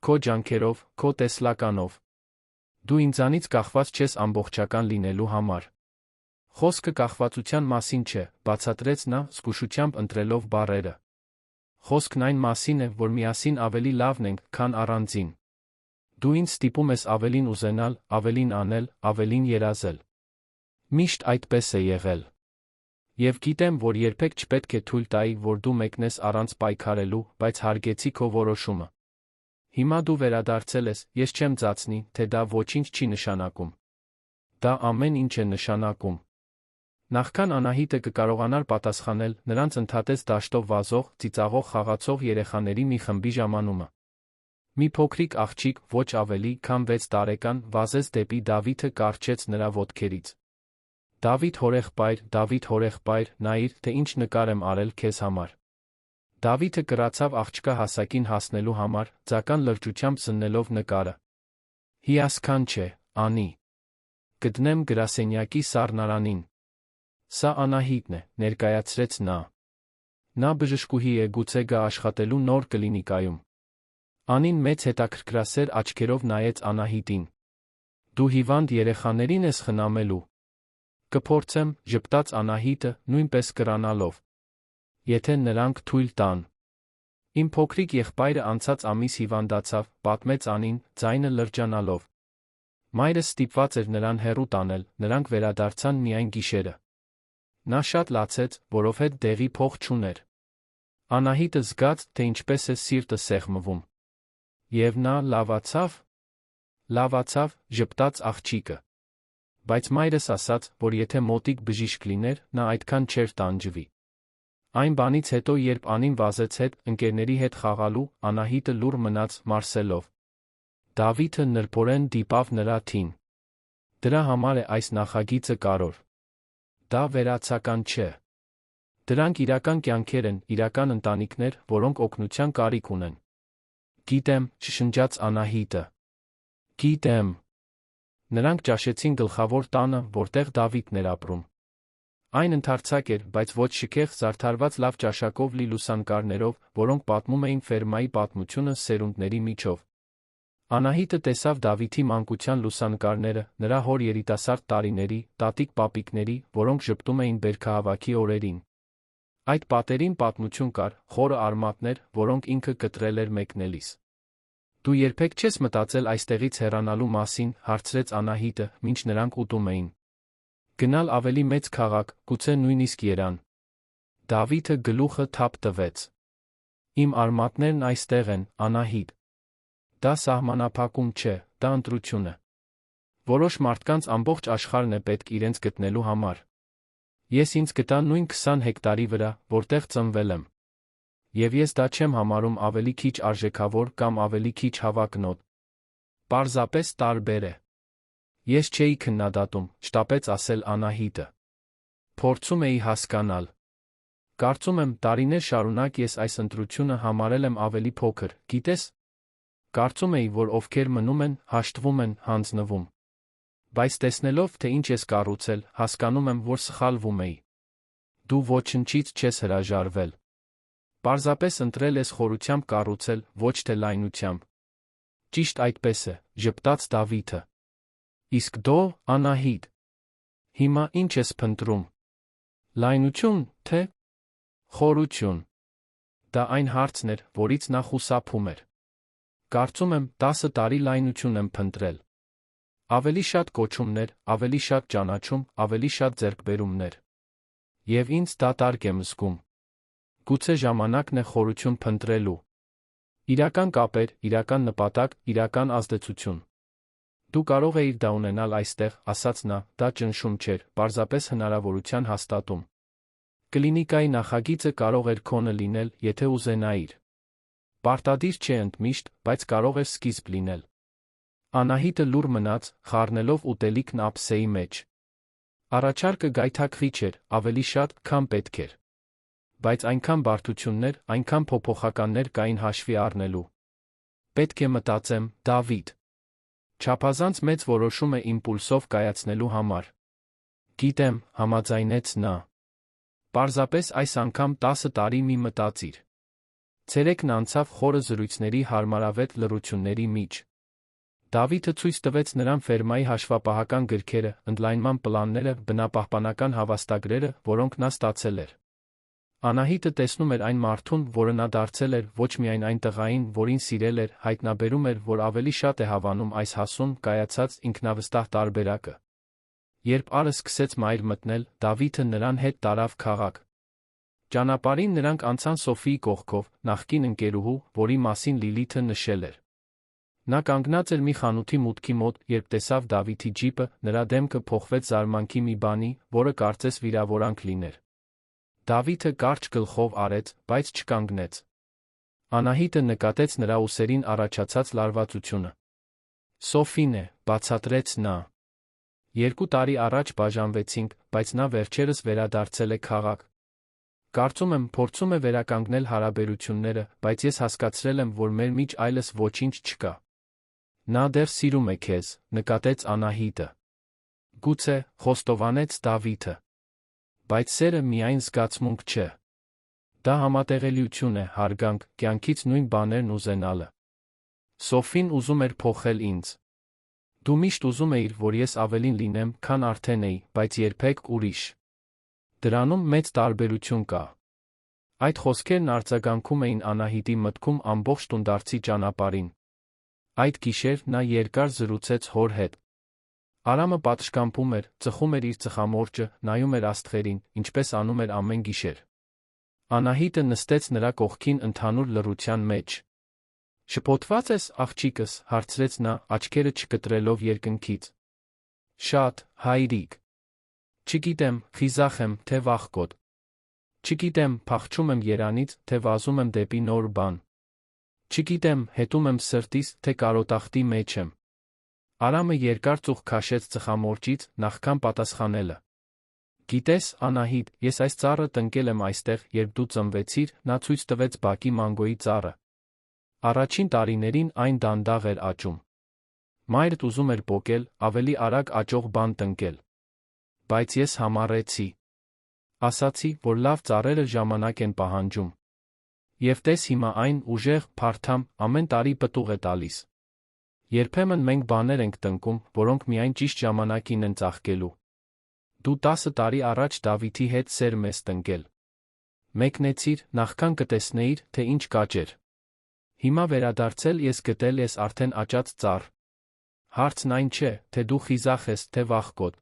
Քո ջանքերով, քո տեսլականով։ Դու ինձանից կախված չես ամբողջական լինելու համար։ Խոսքը կախվածության մասին չէ, բացատրեց նա, զգուշությամբ ընտրելով բառերը։ Խոսքն այն մասին է, որ միասին ավելի լավն ենք, քան առանձին։ Դու ինձ ստիպում ես ավելին ուզենալ, ավելին անել, ավելին երազել։ Միշտ այդպես է եղել։ Եվ գիտեմ, որ երբեք չպետք է թույլ տայի, որ դու մեկնես առանց պայքարելու, բայց հարգեցի քո որոշումը։ Հիմա դու վերադարձել ես, ես չեմ ձացնի, թե դա ոչինչ չի նշանակում։ Դա ամեն ինչ է նշանակում։ Նախքան Անահիտը կկարողանար պատասխանել, նրանց ընդհատեց դաշտով վազող, ծիծաղող խաղացող երեխաների մի խմբի ժամանումը։ Մի փոքրիկ աղջիկ, ոչ ավելի, քան 6 տարեկան, վազեց դեպի Դավիթը, կառչեց նրա ոտքերից. «Դավիթ հորեղբայր, նայիր, թե ինչ նկար եմ արել քեզ համար»։ Դավիթը կռացավ աղջկա հասակին հասնելու համար, ձական լրջությամբ զննելով նկարը։ «Հիասքանչ է, Անի։ Գտնեմ գրասենյակի սառնարանին»։ «Սա Անահիտն է», ներկայացրեց նա։ «Նա բժշկուհի է, գուցե գա աշխատելու նոր կլինիկայում»։ Անին մեծ հետաքրքրասեր աչքերով նայեց Անահիտին։ «Դու հիվանդ երեխաներին ես խնամելու»։ «Կփորձեմ», ժպտաց Անահիտը, նույնպես կռանալով։ «Եթե նրանք թույլ տան»։ «Իմ փոքրիկ եղբայրը անցած ամիս հիվանդացավ», պատմեց Անին, ձայնը լրջանալով։ «Մայրս ստիպված էր նրան հեռու տանել, նրանք վերադարձան միայն գիշերը»։ Նա շատ լացեց, որովհետև դեղի փող չուներ։ Անահիտը զգաց, թե ինչպես է սիրտը սեղմվում։ «Եվ նա լավացավ»։ «Լավացավ», ժպտաց աղջիկը։ «Բայց մայրս ասաց, որ եթե մոտիկ բժիշկ լիներ, նա այդքան չէր տանջվի»։ Այն բանից հետո, երբ Անին վազեց հետ, ընկերների հետ խաղալու, Անահիտը լուռ մնաց, մարսելով։ Դավիթը նրբորեն դիպավ նրա թին։ Դրա համար է այս նախագիծը կարևոր։ Դա վերացական չէ։ Դրանք իրական կյանքեր են, իրական ընտանիքներ, որոնք օգնության կարիք ունեն։ «Գիտեմ», շշնջաց Անահիտը։ «Գիտեմ»։ Նրանք ճաշեցին գլխավոր տանը, որտեղ Դավիթն էր ապրում։ Այն ընդարձակ էր, բայց ոչ շքեղ, զարդարված լավ ճաշակով լի լուսանկարներով, որոնք պատմում էին ֆերմայի պատմությունը սերունդների միջով։ Անահիտը տեսավ Դավիթի մանկության լուսանկարները, նրա հոր երիտասարդ տարիների, տատիկ-պապիկների, որոնք ժպտում էին բերքահավաքի օրերին։ Այդ պատերին պատմություն կար, խորը արմատներ, որոնք ինքը կտրել էր մեկնելիս։ «Դու երբեք չես մտածել այստեղից հեռանալու մասին», հարցրեց Անահիտը, մինչ նրանք ուտում էին։ «Գնալ ավելի մեծ քաղաք, գուցե նույնիսկ Երան»։ Դավիթը գլուխը թափ տվեց։ «Իմ արմատներն այստեղ են, Անահիտ։ Դա սահմանափակում չէ, դա ընտրություն է։ Որոշ մարդկանց ամբողջ աշխարհն է պետք իրենց գտնելու համար։ Ես ինձ գտա նույն 20 հեկտարի վրա, որտեղ ծնվել եմ։ Եվ ես դա չեմ համարում ավելի քիչ արժեքավոր կամ ավելի քիչ հավակնոտ։ Պարզապես տարբեր է։ Ես չէի քննադատում, շտապեց ասել Անահիտը։ Փորձում էի հասկանալ։ Կարծում եմ, տարիներ շարունակ ես այս ընտրությունը համարել եմ ավելի փոքր, գիտես։ Կարծում էի, որ ովքեր մնում են, հաշտվում են, հանձնվում։ Բայց տեսնելով, թե ինչ ես կառուցել, հասկանում եմ, որ սխալվում էի։ Դու ոչնչից չես հրաժարվել։ Պարզապես ընտրել ես խորությամբ կառուցել, ոչ թե լայնությամբ։ Ճիշտ այդպես է, ժպտաց Դավիթը։ Իսկ դո, Անահիտ։ Հիմա ինչ ես փնտրում։ Լայնություն, թե խորություն։ Դա այն հարցն էր, որից նա խուսափում էր։ Կարծում եմ, 10 տարի լայնություն եմ փնտրել։ Ավելի շատ կոչումներ, ավելի շատ ճանաչում, ավելի շատ ձեռքբերումներ։ Եվ ինձ դատարկ եմ զգում։ Գուցե ժամանակն է խորություն փնտրելու։ Իրական կապեր, իրական նպատակ, իրական ազդեցություն։ Դու կարող էիր դա ունենալ այստեղ, ասաց նա, դա ճնշում չէր, պարզապես հնարավորության հաստատում։ Կլինիկայի նախագիծը կարող էր քոնը լինել, եթե ուզենայիր։ Պարտադիր չէ ընդմիշտ, բայց կարող էր սկիզբ լինել։ Անահիտը լուռ մնաց, խառնելով ուտելիքն ափսեի մեջ։ Առաջարկը գայթակղիչ էր, ավելի շատ, քան պետք էր։ Բայց այնքան բարդություններ, այնքան փոփոխականներ կային հաշվի առնելու։ Պետք է մտածեմ, Դավիթ։ Չափազանց մեծ որոշում է իմպուլսով կայացնելու համար։ Գիտեմ, համաձայնեց նա։ Պարզապես այս անգամ 10 տարի մի մտածիր։ Ցերեկն անցավ խորը զրույցների հարմարավետ լռությունների մեջ։ Դավիթը ցույց տվեց նրան ֆերմայի հաշվապահական գրքերը, ընդլայնման պլանները, բնապահպանական հավաստագրերը, որոնք նա ստացել էր։ Անահիտը տեսնում էր այն մարդուն, որը նա դարձել էր, ոչ միայն այն տղային, որին սիրել էր, հայտնաբերում էր, որ ավելի շատ է հավանում այս հասուն, կայացած, ինքնավստահ տարբերակը։ Երբ Արը սկսեց մայր մտնել, Դավիթը նրան հետ տարավ քաղաք։ Ճանապարհին նրանք անցան Սոֆիի կողքով, նախկին ընկերուհու, որի մասին Լիլիթը նշել էր։ Նա կանգնած էր մի խանութի մուտքի մոտ, երբ տեսավ Դավիթի ջիպը, նրա դեմքը փոխվեց զարմանքի մի բանի, որը կարծես վիրավորանք լիներ։ Դավիթը կարճ գլխով արեց, բայց չկանգնեց։ Անահիտը նկատեց նրա ուսերին առաջացած լարվածությունը։ Սոֆին է, բացատրեց նա։ 2 տարի առաջ բաժանվեցինք, բայց նա վերջերս վերադարձել է քաղաք։ Կարծում եմ, փորձում է վերականգնել հարաբերությունները, բայց ես հասկացրել եմ, որ մեր միջ այլս ոչինչ չկա։ Նա դեռ սիրում է քեզ, նկատեց Անահիտը։ Գուցե, խոստովանեց Դավիթը։ Բայց սերը միայն զգացմունք չէ։ Դա համատեղելիություն է, հարգանք, կյանքից նույն բաներն ուզենալը։ Սոֆին ուզում էր փոխել ինձ։ Դու միշտ ուզում էիր, որ ես ավելին լինեմ, քան արդեն էի, բայց երբեք ուրիշ։ Դրանում մեծ տարբերություն կա։ Այդ խոսքերն արձագանքում էին Անահիտի մտքում ամբողջ տունդարձի ճանապարհին։ Այդ գիշեր նա երկար զրուցեց հոր հետ։ Արամը պատշգամբում էր, ծխում էր իր ծխամորճը, նայում էր աստղերին, ինչպես անում էր ամեն գիշեր։ Անահիտը նստեց նրա կողքին ընդհանուր լռության մեջ։ Շփոթված ես, աղջիկս, հարցրեց նա, աչքերը չկտրելով երկնքից։ Շատ, հայրիկ։ Չգիտեմ, խիզախ եմ, թե վախկոտ։ Չգիտեմ, փախչում եմ երանից, թե վազում եմ դեպի նոր բան։ Չգիտեմ, հետում եմ սրտիս, թե կարոտախտի մեջ եմ։ Արամը երկար ծուխ քաշեց ծխամորճից, նախքան պատասխանելը։ Գիտես, Անահիտ, ես այս ծառը տնկել եմ այստեղ, երբ դու ծնվեցիր, նա ցույց տվեց բակի մանգոյի ծառը։ Առաջին տարիներին այն դանդաղ էր աճում։ Մայրդ ուզում էր պոկել, ավելի արագ աճող բան տնկել։ Բայց ես համառեցի։ Ասացի, որ լավ ծառերը ժամանակ են պահանջում։ Եվ տես հիմա այն ուժեղ, փարթամ, ամեն տարի պտուղ է տալիս։ Երբեմն մենք բաներ ենք տնկում, որոնք միայն ճիշտ ժամանակին են ծաղկելու։ Դու 10 տարի առաջ Դավիթի հետ սերմ ես տնկել։ Մեկնեցիր, նախքան կտեսնեիր, թե ինչ կաճեր։ Հիմա վերադարձել ես գտել ես արդեն աճած ծառ։ Հարցն այն չէ, թե դու խիզախ ես, թե վախկոտ։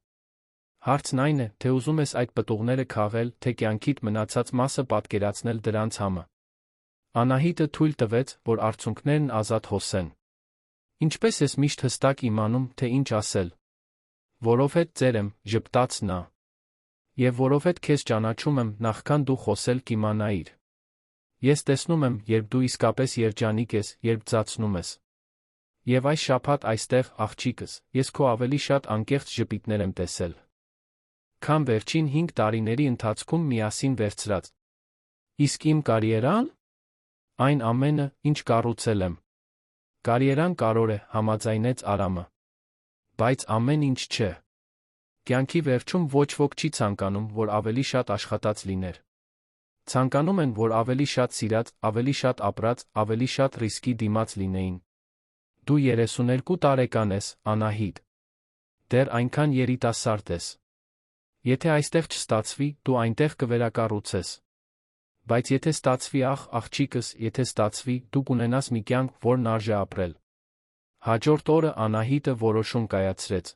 Հարցն այն է, թե ուզում ես այդ պտուղները քաղել, թե կյանքիդ մնացած մասը պատկերացնել դրանց համը։ Անահիտը թույլ տվեց, որ արցունքներն ազատ հոսեն։ Ինչպես ես միշտ հստակ իմանում, թե ինչ ասել։ Որովհետ ծեր եմ, ժպտաց նա։ Եվ որովհետ քեզ ճանաչում եմ, նախքան դու խոսել կիմանայիր։ Ես տեսնում եմ, երբ դու իսկապես երջանիկ ես, երբ ձացնում ես։ Եվ այս շաբաթ այստեղ, աղջիկս, ես քո ավելի շատ անկեղծ ժպիտներ եմ տեսել, քան վերջին 5 տարիների ընթացքում միասին վերցրած։ Իսկ իմ կարիերան? Այն ամենը, ինչ կառուցել եմ։ Կարիերան կարևոր է, համաձայնեց Արամը։ Բայց ամեն ինչ չէ։ Կյանքի վերջում ոչ ոք չի ցանկանում, որ ավելի շատ աշխատած լիներ։ Ցանկանում են, որ ավելի շատ սիրած, ավելի շատ ապրած, ավելի շատ ռիսկի դիմաց լինեին։ Դու 32 տարեկան ես, Անահիտ։ Դեռ այնքան երիտասարդ ես։ Եթե այստեղ չստացվի, դու այնտեղ կվերակառուցես։ Բայց եթե ստացվի, աղջիկս, եթե ստացվի, դու կունենաս մի կյանք, որն արժե ապրել։ Հաջորդ օրը Անահիտը որոշում կայացրեց։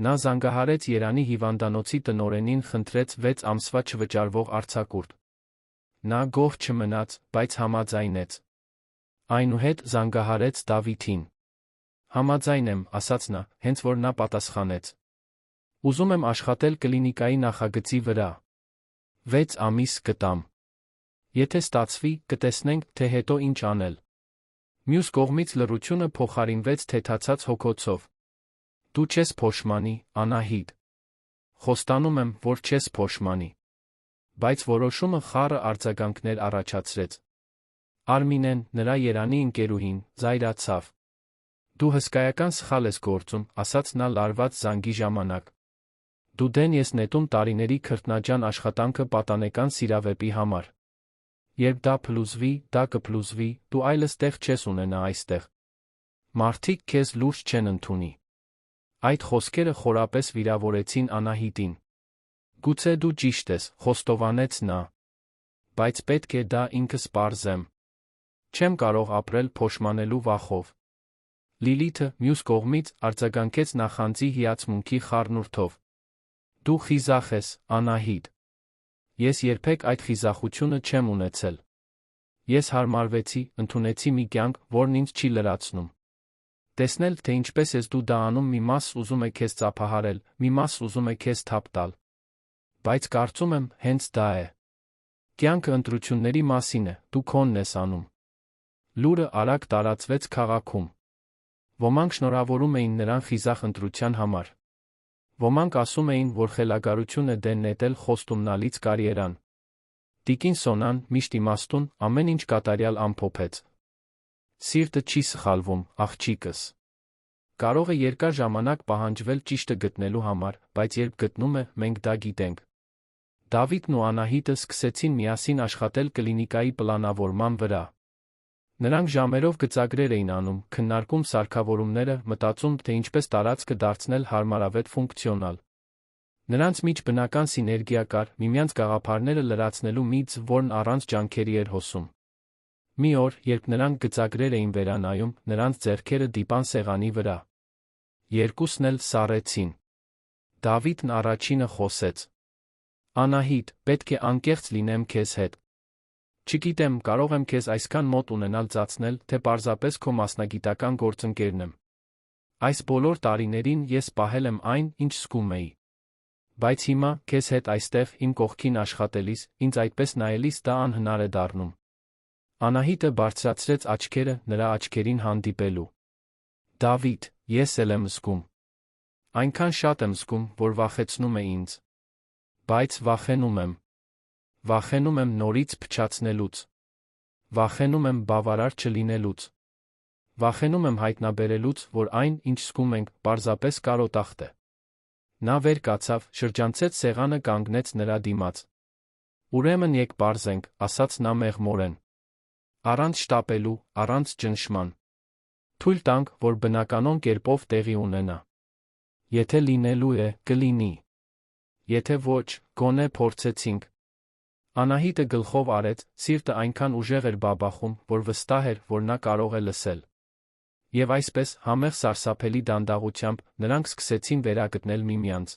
Նա զանգահարեց Երանի հիվանդանոցի տնօրենին, խնդրեց 6 ամսվա չվճարվող արձակուրդ։ Նա գոհ չմնաց, բայց համաձայնեց։ Այնուհետ զանգահարեց Դավիթին։ Համաձայն եմ, ասաց նա, հենց որ նա պատասխանեց։ Ուզում եմ աշխատել կլինիկայի նախագծի վրա։ 6 ամիս կտամ։ Եթե ստացվի, կտեսնենք, թե հետո ինչ անել։ Մյուս կողմից լռությունը փոխարինվեց թեթացած հոգոցով։ Դու չես փոշմանի, Անահիտ։ Խոստանում եմ, որ չես փոշմանի։ Բայց որոշումը խառը արձագանքներ առաջացրեց։ Արմինեն, նրա Երանի ընկերուհին, զայրացավ։ Դու հսկայական սխալ ես գործում, ասաց նա լարված զանգի ժամանակ։ Դու դեն ես նետում տարիների քրտնաջան աշխատանքը պատանեկան սիրավեպի համար։ Երբ դա փլուզվի, դա կփլուզվի, դու այլս տեղ չես ունենա այստեղ։ Մարդիկ քեզ լուրջ չեն ընդունի։ Այդ խոսքերը խորապես վիրավորեցին Անահիտին։ Գուցե դու ճիշտ ես, խոստովանեց նա։ Բայց պետք է դա ինքս պարզեմ։ Չեմ կարող ապրել փոշմանելու վախով։ Լիլիթը, մյուս կողմից, արձագանքեց նախանձի հիացմունքի խառնուրդով։ Դու խիզախ ես, Անահիտ։ Ես երբեք այդ խիզախությունը չեմ ունեցել։ Ես հարմարվեցի, ընդունեցի մի կյանք, որն ինձ չի լրացնում։ Տեսնել, թե ինչպես ես դու դա անում, մի մաս ուզում է քեզ ծափահարել, մի մաս ուզում է քեզ թափ տալ։ Բայց կարծում եմ, հենց դա է։ Կյանքը ընտրությունների մասին է, դու քոնն ես անում։ Լուրը արագ տարածվեց քաղաքում։ Ոմանք շնորհավորում էին նրան խիզախ ընտրության համար։ Ոմանք ասում էին, որ խելագարություն է դեն նետել խոստումնալից կարիերան։ Տիկին Սոնան, միշտ իմաստուն, ամեն ինչ կատարյալ ամփոփեց։ Սիրտը չի սխալվում, աղջիկս։ Կարող է երկար ժամանակ պահանջվել ճիշտը գտնելու համար, բայց երբ գտնում է, մենք դա գիտենք։ Դավիթն ու Անահիտը սկսեցին միասին աշխատել կլինիկայի պլանավորման վրա։ Նրանք ժամերով գծագրեր էին անում, քննարկում սարքավորումները, մտածում, թե ինչպես տարածքը դարձնել հարմարավետ ֆունկցիոնալ։ Նրանց միջ բնական սիներգիա կար, միմյանց գաղափարները լրացնելու միծ, որն առանց ջանքերի էր հոսում։ Մի օր, երբ նրանք գծագրեր էին վերանայում, նրանց ձեռքերը դիպան սեղանի վրա։ Երկուսն էլ սառեցին։ Դավիթն առաջինը խոսեց. Անահիտ, պետք է անկեղծ լինեմ քեզ հետ։ Չգիտեմ, կարող եմ քեզ այսքան մոտ ունենալ ծածնել, թե պարզապես քո մասնագիտական գործընկերն եմ։ Այս բոլոր տարիներին ես պահել եմ այն, ինչ զգում էի։ Բայց հիմա, քեզ հետ այստեղ, իմ կողքին աշխատելիս, ինձ այդպես նայելիս դա անհնար է դառնում։ Անահիտը բարձրացրեց աչքերը նրա աչքերին հանդիպելու։ Դավիթ, ես էլ եմ զգում։ Այնքան շատ եմ զգում, որ վախեցնում է ինձ։ Բայց վախենում եմ։ Վախենում եմ նորից փչացնելուց։ Վախենում եմ բավարար չլինելուց։ Վախենում եմ հայտնաբերելուց, որ այն, ինչ զգում ենք, պարզապես կարոտախտ է։ Նա վեր կացավ, շրջանցեց սեղանը, կանգնեց նրա դիմաց։ Ուրեմն եկ պարզենք, ասաց նա մեղմորեն։ Առանց շտապելու, առանց ճնշման։ Թույլ տանք, որ բնականon կերպով տեղի ունենա։ Եթե լինելու է, կլինի։ Եթե ոչ, գոնե փորձեցինք։ Անահիտը գլխով արեց, սիրտը այնքան ուժեղ էր բաբախում, որ վստահ էր, որ նա կարող է լսել։ Եվ այսպես, համեղ սարսափելի դանդաղությամբ, նրանք սկսեցին վերագտնել միմյանց։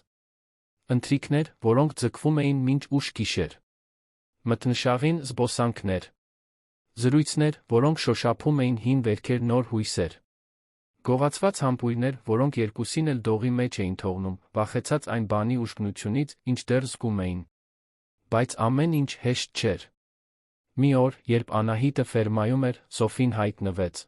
Ընթրիքներ, որոնք ձգվում էին մինչ ուշ գիշեր։ Մթնշաղին զբոսանքներ։ Զրույցներ, որոնք շոշափում էին հին վերքեր, նոր հույսեր։ Գողացված համբույրներ, որոնք երկուսին էլ դողի մեջ էին թողնում, վախեցած այն բանի ուժգնությունից, ինչ դեռ զգում էին։ Բայց ամեն ինչ հեշտ չէր։ Մի օր, երբ Անահիտը ֆերմայում էր, Սոֆին հայտնվեց։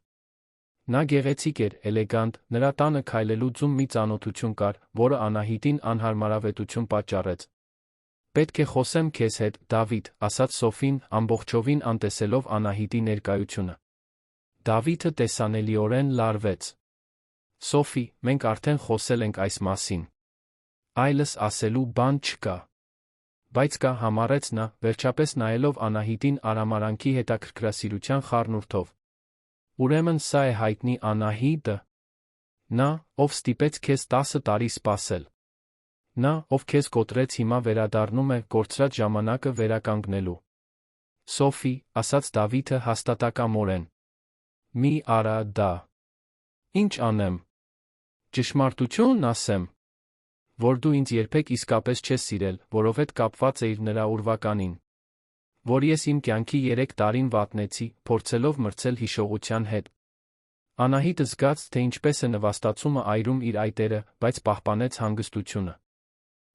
Նա գեղեցիկ էր, էլեգանտ, նրա տանը քայլելու ձում մի ծանոթություն կար, որը Անահիտին անհարմարավետություն պատճառեց։ Պետք է խոսեմ քեզ հետ, Դավիթ, ասաց Սոֆին, ամբողջովին անտեսելով Անահիտի ներկայությունը։ Դավիթը տեսանելիորեն լարվեց։ Սոֆի, մենք արդեն խոսել ենք այս մասին։ Այլս ասելու բան չկա։ Բայց կա, համառեց նա, վերջապես նայելով Անահիտին արամարանքի հետաքրքրասիրության խառնուրդով։ Ուրեմն սա է հայտնի Անահիտը։ Նա, ով ստիպեց քեզ 10 տարի սպասել։ Նա, ով քեզ կոտրեց, հիմա վերադառնում է կորցրած ժամանակը վերականգնելու։ Սոֆի, ասաց Դավիթը հաստատակամորեն։ Մի արա դա։ Ինչ անեմ։ Ճշմարտությունն ասեմ, որ դու ինձ երբեք իսկապես չես սիրել, որովհետև կապված էիր նրա ուրվականին։ Որ ես իմ կյանքի 3 տարին վատնեցի, փորձելով մրցել հիշողության հետ։ Անահիտը զգաց, թե ինչպես է նվաստացումը այրում իր այտերը, բայց պահպանեց հանգստությունը։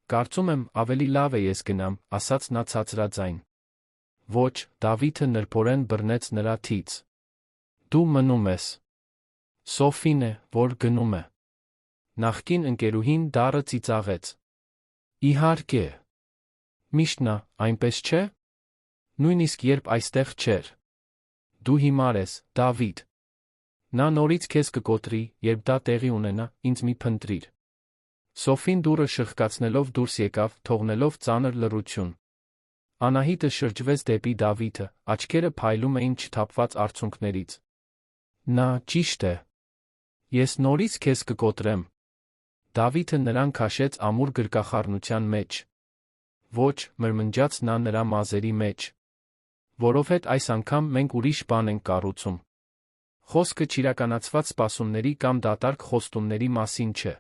Կարծում եմ, ավելի լավ է ես գնամ, ասաց նա ցածրաձայն։ Ոչ, Դավիթը նրբորեն բռնեց նրա թից։ Դու մնում ես։ Սոֆին է, որ գնում է։ Նախկին ընկերուհին դառը ծիծաղեց։ Իհարկե։ Միշտ նա, այնպես չէ։ Նույնիսկ երբ այստեղ չէր։ Դու հիմար ես, Դավիթ։ Նա նորից քեզ կկոտրի, երբ դա տեղի ունենա, ինձ մի փնտրիր։ Սոֆին դուռը շրխկացնելով դուրս եկավ, թողնելով ծանր լռություն։ Անահիտը շրջվեց դեպի Դավիթը, աչքերը փայլում էին չթափված արցունքներից։ Նա ճիշտ է։ Ես նորից քեզ կկոտրեմ։ Դավիթը նրան քաշեց ամուր գրկախառնության մեջ։ Ոչ, մրմնջաց նա նրա մազերի մեջ։ Որովհետև այս անգամ մենք ուրիշ բան ենք կառուցում։ Խոսքը չիրականացված սպասումների կամ դատարկ խոստումների մասին չէ։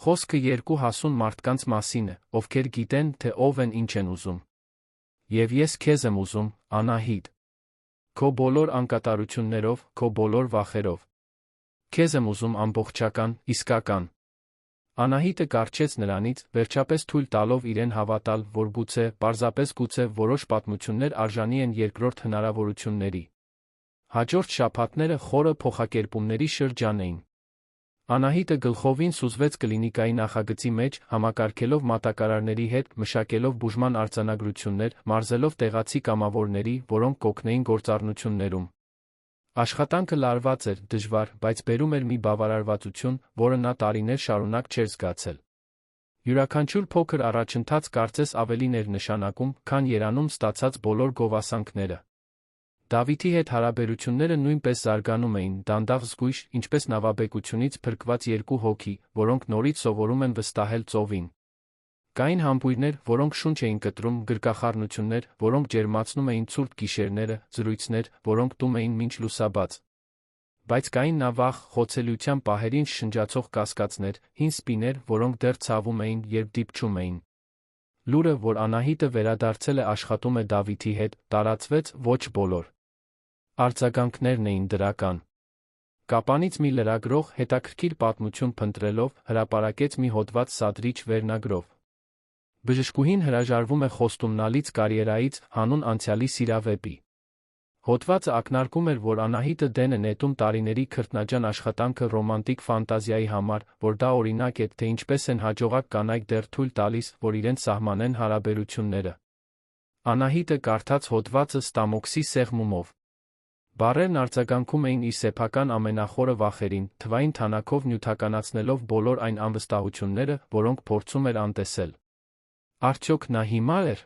Խոսքը երկու հասուն մարդկանց մասին է, ովքեր գիտեն, թե ով են, ինչ են ուզում։ Եվ ես քեզ եմ ուզում, Անահիտ։ Քո բոլոր անկատարություններով, քո բոլոր վախերով։ Քեզ եմ ուզում ամբողջական, իսկական։ Անահիտը կառչեց նրանից, վերջապես թույլ տալով իրեն հավատալ, որ գուցե, պարզապես գուցե որոշ պատմություններ արժանի են երկրորդ հնարավորությունների։ Հաջորդ շաբաթները խորը փոխակերպումների շրջան էին։ Անահիտը գլխովին սուզվեց կլինիկայի նախագծի մեջ, համակարգելով մատակարարների հետ, մշակելով բուժման արձանագրություններ, մարզելով տեղացի կամավորների, որոնք կօգնեին գործառնություններում։ Աշխատանքը լարված էր, դժվար, բայց բերում էր մի բավարարվածություն, որը նա տարիներ շարունակ չէր զգացել։ Յուրաքանչյուր փոքր առաջընթաց կարծես ավելին էր նշանակում, քան Երանում ստացած բոլոր գովասանքները։ Դավիթի հետ հարաբերությունները նույնպես զարգանում էին, դանդաղ զգույշ, ինչպես նավաբեկությունից փրկված երկու հոգի, որոնք նորից սովորում են վստահել ծովին։ Կային համբույրներ, որոնք շունչ էին կտրում, գրկախառնություններ, որոնք ջերմացնում էին ցուրտ գիշերները, զրույցներ, որոնք տում էին մինչ լուսաբաց։ Բայց կային նավախ, խոցելիության պահերին շնջացող կասկածներ, հին սպիներ, որոնք դեռ ցավում էին, երբ դիպչում էին։ Լուրը, որ Անահիտը վերադարձել է աշխատում է Դավիթի հետ, տարածվեց ոչ բոլոր արձագանքներն էին դրական։ Կապանից մի լրագրող, հետաքրքիր պատմություն փնտրելով, հրապարակեց մի հոդված սադրիչ վերնագրով։ Բժշկուհին հրաժարվում է խոստումնալից կարիերայից, հանուն անցյալի սիրավեպի։ Հոդվածը ակնարկում էր, որ Անահիտը դեն է նետում տարիների քրտնաջան աշխատանքը ռոմանտիկ ֆանտազիայի համար, որ դա օրինակ է, թե ինչպես են հաջողակ կանայք դեռ թույլ տալիս, որ իրենց սահմանեն հարաբերությունները։ Անահիտը կարդաց հոդվածը ստամոքսի սեղմումով։ Բառերն արձագանքում էին իր սեփական ամենախորը վախերին, թվային թանաքով նյութականացնելով բոլոր այն անվստահությունները, որոնք փորձում էր անտեսել։ Արդյոք նա հիմար էր։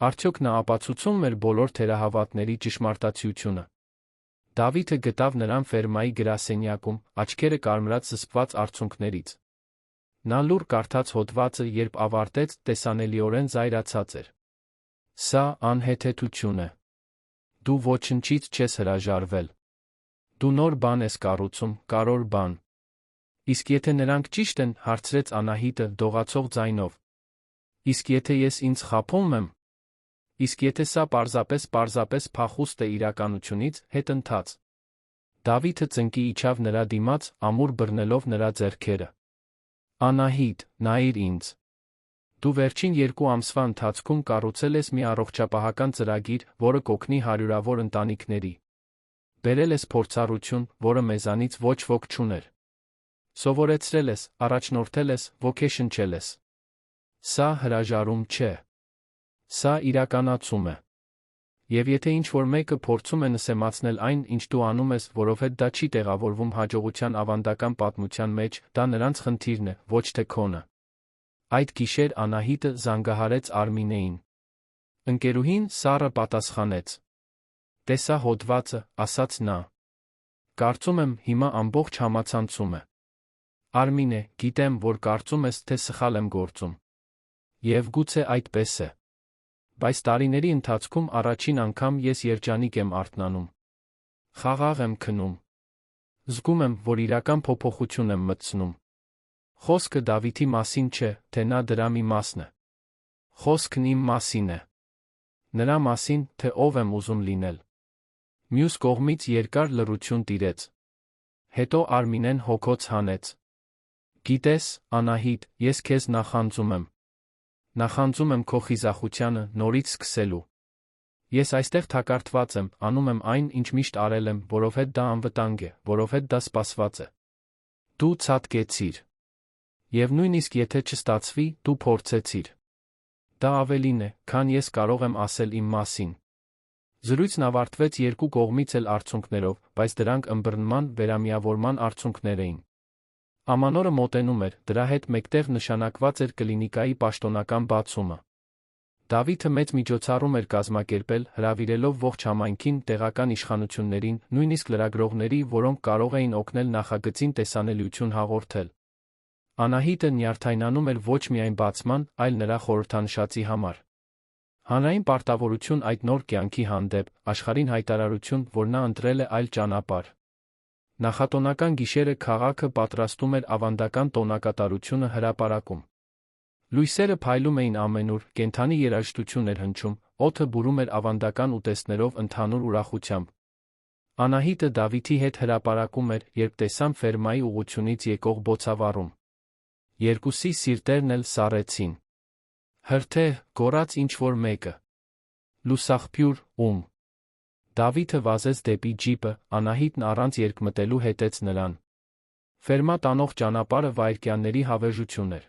Արդյոք նա ապացուցում էր բոլոր թերահավատների ճշմարտացիությունը։ Դավիթը գտավ նրան ֆերմայի գրասենյակում, աչքերը կարմրած զսպված արցունքներից։ Նա լուռ կարդաց հոդվածը, երբ ավարտեց, տեսանելիորեն զայրացած էր։ Սա անհեթեթություն է։ Դու ոչնչից չես հրաժարվել։ Դու նոր բան ես կառուցում, կարևոր բան։ Իսկ եթե նրանք ճիշտ են, հարցրեց Անահիտը դողացող ձայնով։ Իսկ եթե ես ինձ խաբում եմ։ Իսկ եթե սա պարզապես փախուստ է իրականությունից, հետընթաց։ Դավիթը ծնկի իջավ նրա դիմաց, ամուր բռնելով նրա ձեռքերը։ Անահիտ, նայիր ինձ։ Դու վերջին 2 ամսվա ընթացքում կառուցել ես մի առողջապահական ծրագիր, որը կօգնի հարյուրավոր ընտանիքների։ Բերել ես փորձառություն, որը մեզանից ոչ ոք չուներ։ Սովորեցրել ես, առաջնորդել ես, ոգեշնչել ես։ Սա հրաժարում չէ։ Սա իրականացում է։ Եվ եթե ինչ-որ մեկը փորձում է նսեմացնել այն, ինչ դու անում ես, որովհետև դա չի տեղավորվում հաջողության ավանդական պատմության մեջ, դա նրանց խնդիրն է, ոչ թե քոնը։ Այդ գիշեր Անահիտը զանգահարեց Արմինեին։ Ընկերուհին սառը պատասխանեց։ Տեսա հոդվածը, ասաց նա։ Կարծում եմ, հիմա ամբողջ համացանցում է։ Արմինե, գիտեմ, որ կարծում ես, թե սխալ եմ գործում։ Եվ գուցե այդպես է։ Բայց տարիների ընթացքում առաջին անգամ ես երջանիկ եմ արթնանում։ Խաղաղ եմ քնում։ Զգում եմ, որ իրական փոփոխություն եմ մտցնում։ Խոսքը Դավիթի մասին չէ, թե նա դրա մի մասն է։ Խոսքն իմ մասին է։ Նրա մասին, թե ով եմ ուզում լինել։ Մյուս կողմից երկար լռություն տիրեց։ Հետո Արմինեն հոգոց հանեց։ Գիտես, Անահիտ, ես քեզ նախանձում եմ։ Նախանձում եմ քո խիզախությանը, նորից սկսելու։ Ես այստեղ թակարդված եմ, անում եմ այն, ինչ միշտ արել եմ, որովհետև դա անվտանգ է, որովհետև դա սպասված է։ Դու ցատկեցիր։ Եվ նույնիսկ եթե չստացվի, դու փորձեցիր։ Դա ավելին է, քան ես կարող եմ ասել իմ մասին։ Զրույցն ավարտվեց երկու կողմից էլ արցունքներով, բայց դրանք ըմբռնման, վերամիավորման արցունքներ էին։ Ամանորը մոտենում էր, դրա հետ մեկտեղ նշանակված էր կլինիկայի պաշտոնական բացումը։ Դավիթը մեծ միջոցառում էր կազմակերպել, հրավիրելով ողջ համայնքին, տեղական իշխանություններին, նույնիսկ լրագրողների, որոնք կարող էին օգնել նախագծին տեսանելիություն հաղորդել։ Անահիտը նյարդայնանում էր ոչ միայն բացման, այլ նրա խորհրդանշածի համար։ Հանրային պարտավորություն այդ նոր կյանքի հանդեպ, աշխարհին հայտարարություն, որ նա ընտրել է այլ ճանապարհ։ Նախատոնական գիշերը քաղաքը պատրաստում էր ավանդական տոնակատարությունը հրապարակում։ Լույսերը փայլում էին ամենուր, կենդանի երաժշտություն էր հնչում, օդը բուրում էր ավանդական ուտեստներով ընդհանուր ուրախությամբ։ Անահիտը Դավիթի հետ հրապարակում էր, երբ տեսան ֆերմայի ուղությունից եկող բոցավառում։ Երկուսի սիրտերն էլ սառեցին։ Հրթե, գոռաց ինչ-որ մեկը։ Լուսաղբյուր, ում։ Դավիթը վազեց դեպի ջիպը, Անահիտն առանց երկմտելու հետեց նրան։ Ֆերմա տանող ճանապարհը վայրկյանների հավերժություն էր։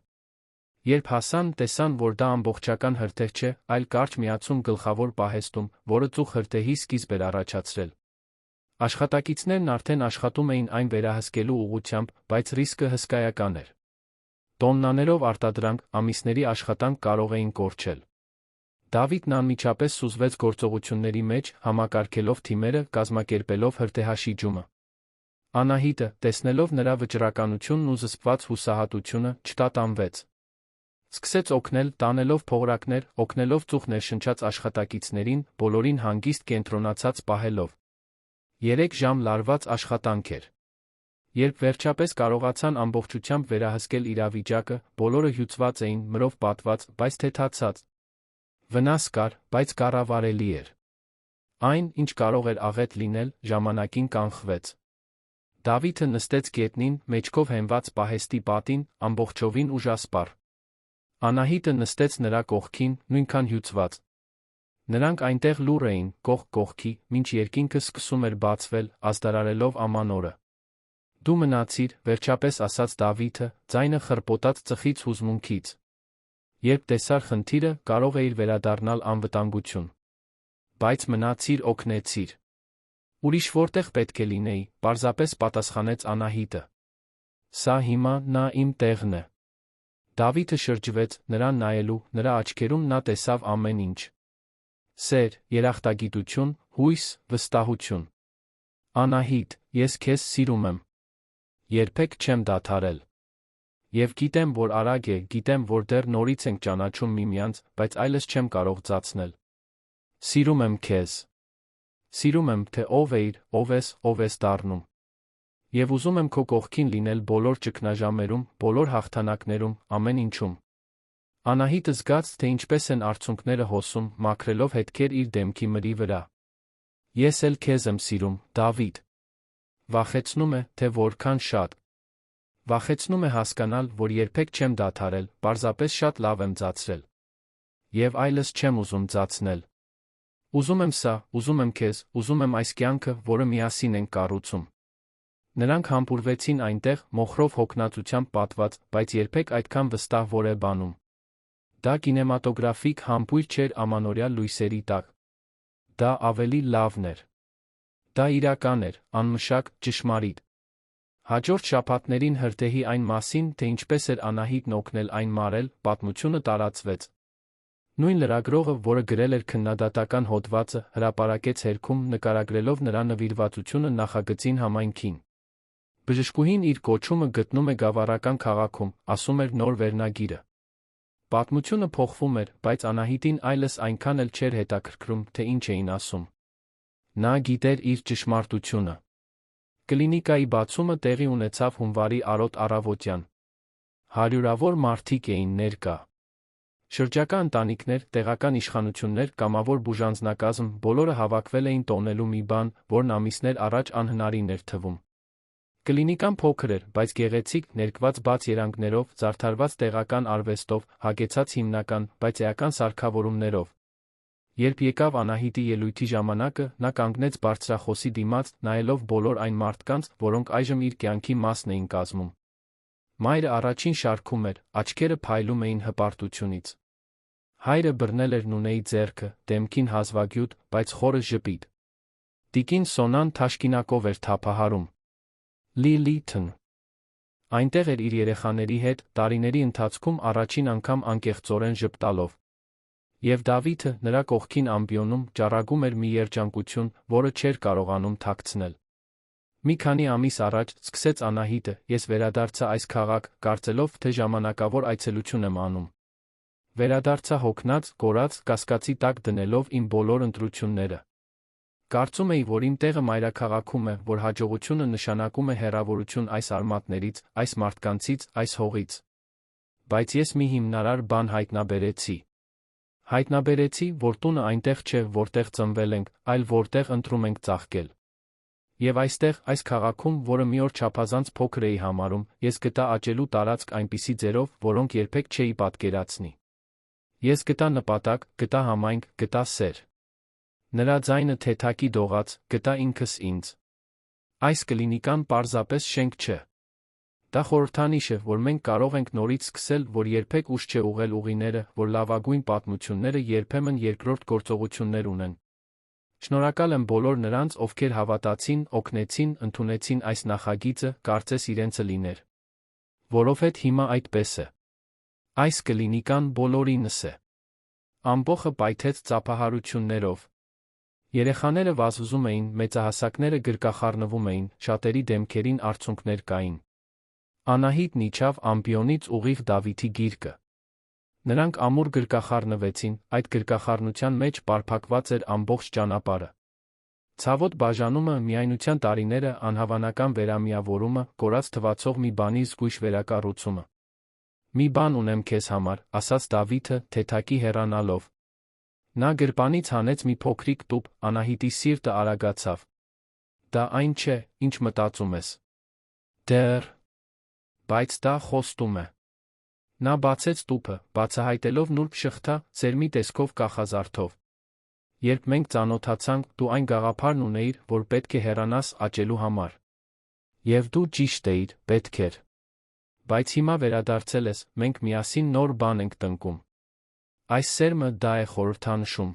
Երբ հասան, տեսան, որ դա ամբողջական հրթեհ չէ, այլ կարճ միացում գլխավոր պահեստում, որը ծուխ հրթեհի սկիզբ էր առաջացրել։ Աշխատակիցներն արդեն աշխատում էին այն վերահսկելու ուղղությամբ, բայց ռիսկը հսկայական էր։ Տոննաներով արտադրանք, ամիսների աշխատանք կարող էին կորչել։ Դավիթն անմիջապես սուզվեց գործողությունների մեջ, համակարգելով թիմերը, կազմակերպելով հրթեհաշիջումը։ Անահիտը, տեսնելով նրա վճռականությունն ու զսպված հուսահատությունը, չտատանվեց։ Սկսեց օգնել, տանելով փողրակներ, օգնելով ծուխ ներշնչած աշխատակիցներին, բոլորին հանգիստ կենտրոնացած պահելով։ 3 ժամ լարված աշխատանք էր։ Երբ վերջապես կարողացան ամբողջությամբ վերահսկել իրավիճակը, բոլորը հյուծված էին, մրով պատված, բայց թեթացած։ Վնաս կար, բայց կառավարելի էր։ Այն, ինչ կարող էր աղետ լինել, ժամանակին կանխվեց։ Դավիթը նստեց գետնին, մեջքով հենված պահեստի պատին, ամբողջովին ուժասպառ։ Անահիտը նստեց նրա կողքին, նույնքան հյուծված։ Նրանք այնտեղ լուռ էին, կողք կողքի, մինչ երկինքը սկսում էր բացվել, ազդարարելով ամանորը։ Դու մնացիր, վերջապես ասաց Դավիթը, ձայնը խռպոտած ծխից հուզմունքից։ Երբ տեսար խնդիրը, կարող էիր վերադառնալ անվտանգություն։ Բայց մնացիր, օգնեցիր։ Ուրիշ որտեղ պետք է լինեի, պարզապես պատասխանեց Անահիտը։ Սա հիմա նա իմ տեղն է։ Դավիթը շրջվեց, նրան նայելու, նրա աչքերում նա տեսավ ամեն ինչ։ Սեր, երախտագիտություն, հույս, վստահություն։ Անահիտ, ես քեզ սիրում եմ։ Երբեք չեմ դադարել։ Եվ գիտեմ, որ արագ է, գիտեմ, որ դեռ նորից ենք ճանաչում միմյանց, բայց այլս չեմ կարող ծածնել։ Սիրում եմ քեզ։ Սիրում եմ, թե ով էիր, ով ես դառնում։ Եվ ուզում եմ քո կողքին լինել բոլոր ճգնաժամերում, բոլոր հաղթանակներում, ամեն ինչում։ Անահիտը զգաց, թե ինչպես են արցունքները հոսում, մաքրելով հետքեր իր դեմքի մրի վրա։ Ես էլ քեզ եմ սիրում, Դավիթ։ Վախեցնում է, թե որքան շատ։ Վախեցնում է հասկանալ, որ երբեք չեմ դադարել, պարզապես շատ լավ եմ ծածրել։ Եվ այլս չեմ ուզում ծածնել։ Ուզում եմ սա, ուզում եմ քեզ, ուզում եմ այս կյանքը, որը միասին ենք կառուցում։ Նրանք համբուրվեցին այնտեղ, մոխրով հոգնածությամբ պատված, բայց երբեք այդքան վստահ որ է բանում։ Դա կինեմատոգրաֆիկ համբույր չէր ամանորյա լույսերի տակ։ Դա ավելի լավն էր։ Դա իրական էր, անմշակ, ճշմարիտ։ Հաջորդ շաբաթներին հրթեհի այն մասին, թե ինչպես էր Անահիտն օգնել այն մարել, պատմությունը տարածվեց։ Նույն լրագրողը, որը գրել էր քննադատական հոդվածը, հրապարակեց հերքում, նկարագրելով նրա նվիրվածությունը նախագծին համայնքին։ Բժշկուհին իր կոչումը գտնում է գավառական քաղաքում, ասում էր նոր վերնագիրը։ Պատմությունը փոխվում էր, բայց Անահիտին այլս այնքան էլ չէր հետաքրքրում, թե ինչ էին ասում։ Նա գիտեր իր ճշմարտությունը։ Կլինիկայի բացումը տեղի ունեցավ հունվարի արոտ առավոտյան։ Հարյուրավոր մարդիկ էին ներկա։ Շրջակա ընտանիքներ, տեղական իշխանություններ, կամավոր բուժանձնակազմ, բոլորը հավաքվել էին տոնելու մի բան, որն ամիսներ առաջ անհնարին էր թվում։ Կլինիկան փոքր էր, բայց գեղեցիկ, ներկված բաց երանգներով, զարդարված տեղական արվեստով, հագեցած հիմնական, բայց էական սարքավորումներով։ Երբ եկավ Անահիտի ելույթի ժամանակը, նա կանգնեց բարձրախոսի դիմաց, նայելով բոլոր այն մարդկանց, որոնք այժմ իր կյանքի մասն էին կազմում։ Մայրը առաջին շարքում էր, աչքերը փայլում էին հպարտությունից։ Հայրը բռնել էր Նունեի ձեռքը, դեմքին հազվագյուտ, բայց խորը ժպիտ։ Տիկին Սոնան թաշկինակով էր թափահարում։ Լիլիթն այնտեղ էր իր երեխաների հետ, տարիների ընթացքում առաջին անգամ անկեղծորեն ժպտալով։ Եվ Դավիթը, նրա կողքին ամբիոնում, ճառագում էր մի երջանկություն, որը չէր կարողանում թաքցնել։ Մի քանի ամիս առաջ սկսեց Անահիտը, ես վերադարձա այս քաղաք, կարծելով, թե ժամանակավոր այցելություն եմ անում։ Վերադարձա հոգնած, կորած, կասկածի տակ դնելով իմ բոլոր ընտրությունները։ Կարծում էի, որ իմ տեղը մայրաքաղաքում է, որ հաջողությունը նշանակում է հեռավորություն այս արմատներից, այս մարդկանցից, այս հողից։ Բայց ես մի հիմնարար բան հայտնաբերեցի։ Հայտնաբերեցի, որ տունը այնտեղ չէ, որտեղ ծնվել ենք, այլ որտեղ ընտրում ենք ծաղկել։ Եվ այստեղ, այս քաղաքում, որը մի օր չափազանց փոքր էի համարում, ես գտա աճելու տարածք այնպիսի ձերով, որոնք երբեք չէի պատկերացնի։ Ես գտա նպատակ, գտա համայնք, գտա սեր։ Նրա ձայնը թեթակի դողաց, գտա ինքս ինձ։ Այս կլինիկան պարզապես շենք չէ։ Դա խորհրդանիշ է, որ մենք կարող ենք նորից սկսել, որ երբեք ուշ չէ ուղղել ուղիները, որ լավագույն պատմությունները երբեմն երկրորդ գործողություններ ունեն։ Շնորհակալ եմ բոլոր նրանց, ովքեր հավատացին, օգնեցին, ընդունեցին այս նախագիծը, կարծես իրենցը լիներ։ Որովհետև հիմա այդպես է։ Այս կլինիկան բոլորինս է։ Ամբոխը պայթեց ծափահարություններով։ Երեխաները վազվզում էին, մեծահասակները գրկախառնվում էին, շատերի դեմքերին արցունքներ կային։ Անահիտն իջավ ամբիոնից ուղիղ Դավիթի գիրկը։ Նրանք ամուր գրկախառնվեցին, այդ գրկախառնության մեջ պարփակված էր ամբողջ ճանապարհը։ Ցավոտ բաժանումը, միայնության տարիները, անհավանական վերամիավորումը, կորած թվացող մի բանի զգույշ վերակառուցումը։ Մի բան ունեմ քեզ համար, ասաց Դավիթը, թեթակի հեռանալով։ Նա գրպանից հանեց մի փոքրիկ տուփ, Անահիտի սիրտը արագացավ։ Դա այն չէ, ինչ մտածում ես։ Դեռ։ Բայց դա խոստում է։ Նա բացեց տուփը, բացահայտելով նուրբ շղթա, սերմի տեսքով կախազարդով։ Երբ մենք ծանոթացանք, դու այն գաղափարն ունեիր, որ պետք է հեռանաս աճելու համար։ Եվ դու ճիշտ էիր, պետք էր։ Բայց հիմա վերադարձել ես, մենք միասին նոր բան ենք տնկում։ Այս սերմը դա է խորհրդանշում։